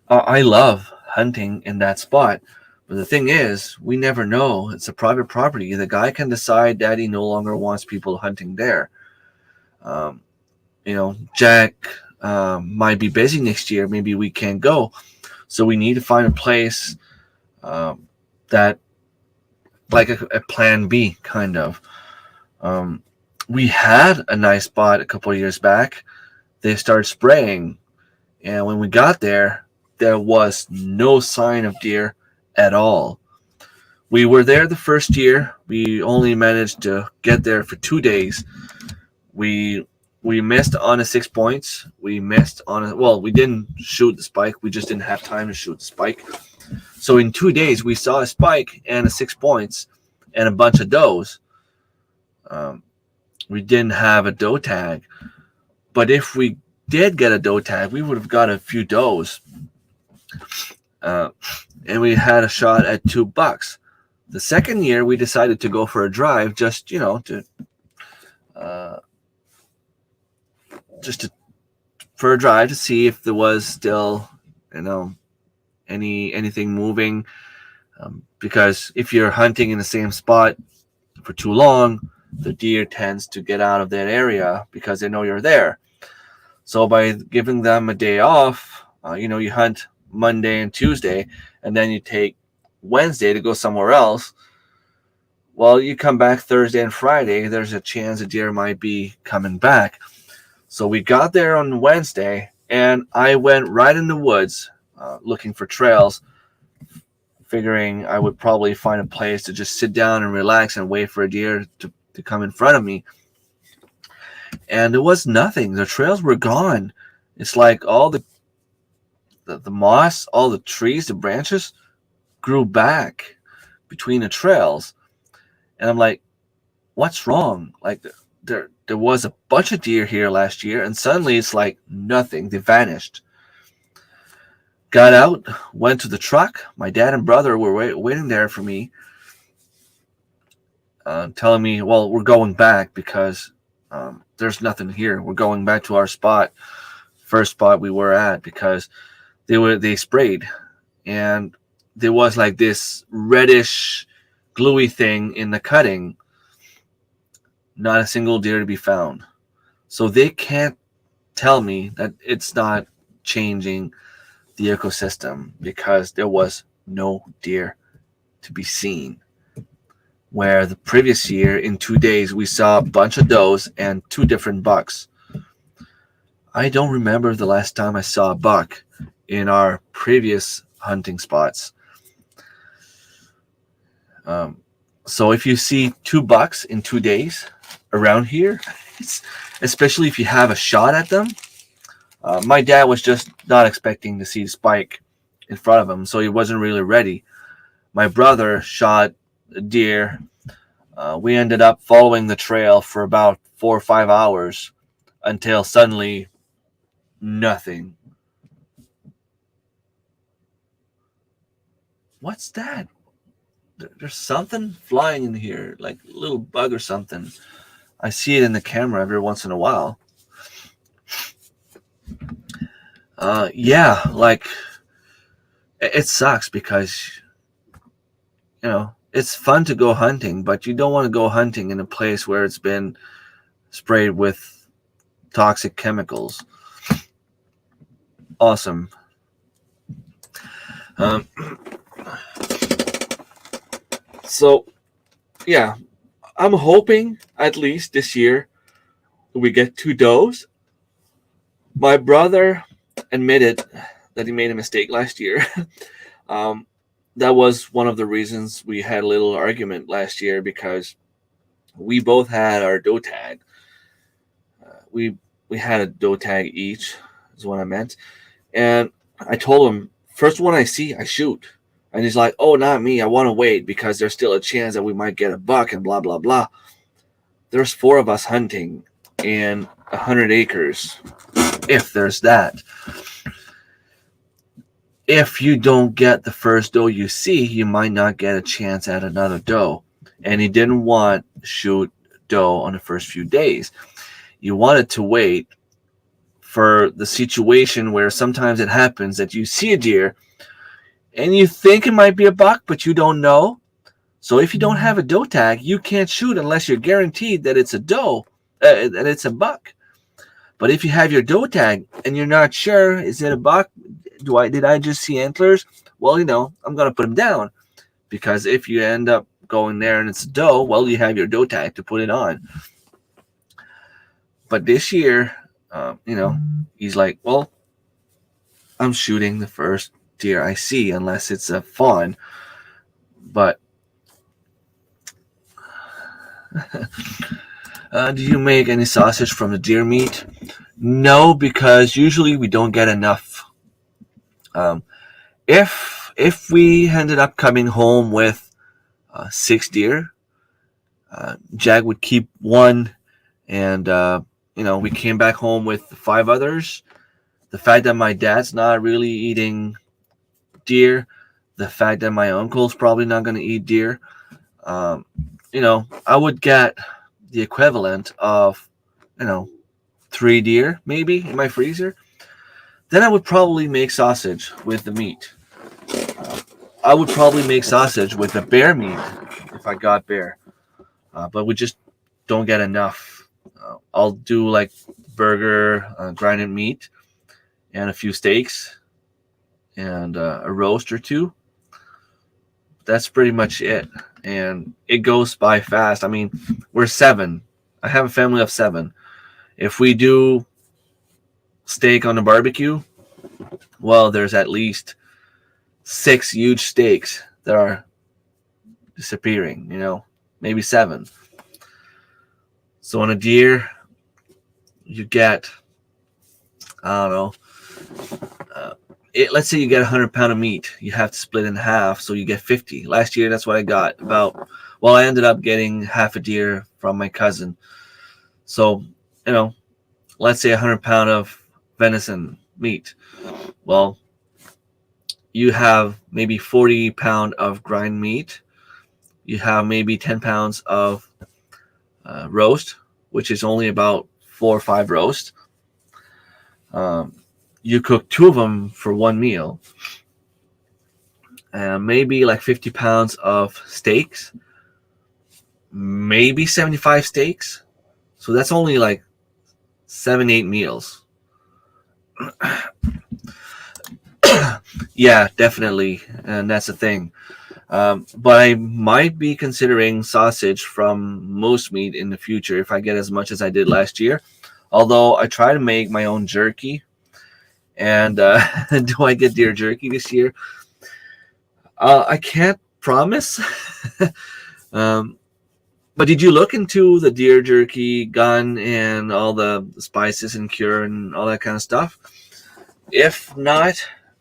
I love hunting in that spot. But the thing is, we never know. It's a private property. The guy can decide that he no longer wants people hunting there. Jack might be busy next year. Maybe we can't go. So we need to find a place that, like a plan B, kind of. We had a nice spot a couple of years back. They started spraying. And when we got there, there was no sign of deer at all. We were there the first year. We only managed to get there for 2 days. We missed on a 6 points. We missed on we didn't shoot the spike. We just didn't have time to shoot the spike. So in 2 days, we saw a spike and a 6 points and a bunch of does. We didn't have a doe tag, but if we did get a doe tag, we would have got a few does. And we had a shot at $2. The second year, we decided to go for a drive, just for a drive to see if there was still, anything moving. Because if you're hunting in the same spot for too long, the deer tends to get out of that area because they know you're there. So by giving them a day off, you hunt Monday and Tuesday, and then you take Wednesday to go somewhere else. Well, you come back Thursday and Friday, there's a chance a deer might be coming back. So we got there on Wednesday, and I went right in the woods looking for trails, figuring I would probably find a place to just sit down and relax and wait for a deer to come in front of me. And there was nothing. The trails were gone. It's like all the moss, all the trees, the branches grew back between the trails. And I'm like, what's wrong? Like there was a bunch of deer here last year, and suddenly it's like nothing. They vanished. Got out, went to the truck. My dad and brother were waiting there for me, telling me, well, we're going back because there's nothing here. We're going back to our spot, first spot we were at, because they sprayed, and there was like this reddish gluey thing in the cutting. Not a single deer to be found. So they can't tell me that it's not changing the ecosystem, because there was no deer to be seen. Where the previous year, in 2 days, we saw a bunch of does and 2 different bucks. I don't remember the last time I saw a buck in our previous hunting spots. So if you see 2 bucks in 2 days around here, especially if you have a shot at them, my dad was just not expecting to see the spike in front of him, so he wasn't really ready. My brother shot a deer. We ended up following the trail for about 4 or 5 hours until suddenly nothing. What's that? There's something flying in here, like a little bug or something. I see it in the camera every once in a while. Yeah, like it sucks because, it's fun to go hunting, but you don't want to go hunting in a place where it's been sprayed with toxic chemicals. Awesome. So, yeah, I'm hoping at least this year we get 2 does. My brother admitted that he made a mistake last year. That was one of the reasons we had a little argument last year, because we both had our doe tag. We had a doe tag each, is what I meant. And I told him, first one I see, I shoot. And he's like, oh, not me. I want to wait because there's still a chance that we might get a buck and blah, blah, blah. There's 4 of us hunting in 100 acres, if there's that. If you don't get the first doe you see, you might not get a chance at another doe. And he didn't want to shoot doe on the first few days. You wanted to wait for the situation where sometimes it happens that you see a deer and you think it might be a buck, but you don't know. So if you don't have a doe tag, you can't shoot unless you're guaranteed that it's a doe, that it's a buck. But if you have your doe tag and you're not sure, is it a buck? Did I just see antlers? Well, I'm going to put them down, because if you end up going there and it's a doe, well, you have your doe tag to put it on. But this year, he's like, well, I'm shooting the first deer I see unless it's a fawn. But do you make any sausage from the deer meat? No, because usually we don't get enough. If if we ended up coming home with 6 deer, Jag would keep one, and we came back home with 5 others. The fact that my dad's not really eating deer, the fact that my uncle's probably not going to eat deer, um, I would get the equivalent of, 3 deer maybe in my freezer. Then I would probably make sausage with the meat. I would probably make sausage with the bear meat if I got bear, but we just don't get enough. I'll do like burger, grinded meat, and a few steaks, and a roast or two. That's pretty much it. And it goes by fast. I mean, we're 7. I have a family of 7. If we do steak on the barbecue, well, there's at least 6 huge steaks that are disappearing, maybe 7. So on a deer, you get, I don't know, let's say you get 100 pound of meat. You have to split in half, so you get 50. Last year, that's what I got. I ended up getting half a deer from my cousin. So, let's say 100 pound of venison meat. Well, you have maybe 40 pound of grind meat. You have maybe 10 pounds of roast, which is only about 4 or 5 roast. You cook 2 of them for one meal. Maybe like 50 pounds of steaks. Maybe 75 steaks. So that's only like 7, 8 meals. Yeah, definitely. And that's the thing. But I might be considering sausage from moose meat in the future if I get as much as I did last year. Although I try to make my own jerky. And do I get deer jerky this year? I can't promise. But did you look into the deer jerky gun and all the spices and cure and all that kind of stuff? If not,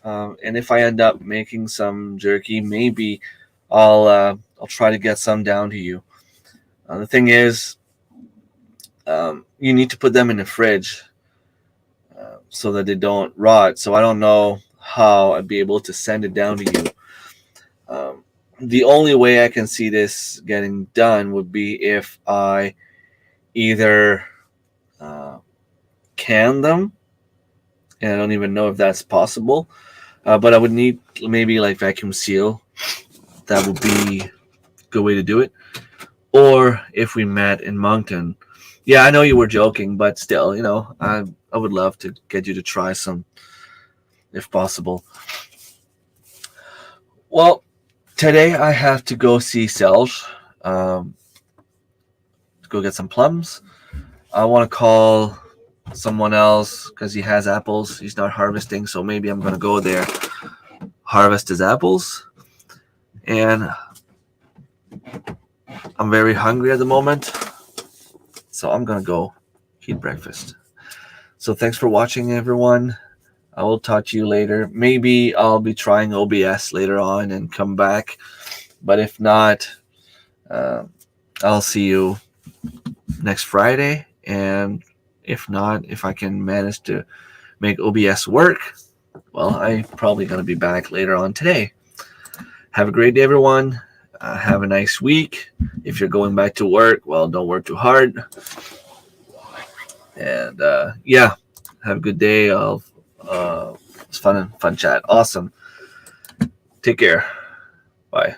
and if I end up making some jerky, maybe I'll try to get some down to you. The thing is, you need to put them in the fridge so that they don't rot. So I don't know how I'd be able to send it down to you. The only way I can see this getting done would be if I either can them, and I don't even know if that's possible, but I would need maybe like vacuum seal. That would be a good way to do it. Or if we met in Moncton. Yeah, I know you were joking, but still, I would love to get you to try some if possible. Well, today I have to go see Selge, to go get some plums. I want to call someone else because he has apples. He's not harvesting, so maybe I'm going to go there, harvest his apples. And I'm very hungry at the moment, so I'm going to go eat breakfast. So thanks for watching, everyone. I will talk to you later. Maybe I'll be trying OBS later on and come back. But if not, I'll see you next Friday. And if not, if I can manage to make OBS work, well, I'm probably going to be back later on today. Have a great day, everyone. Have a nice week. If you're going back to work, well, don't work too hard. And yeah, have a good day. It's fun chat. Awesome. Take care. Bye.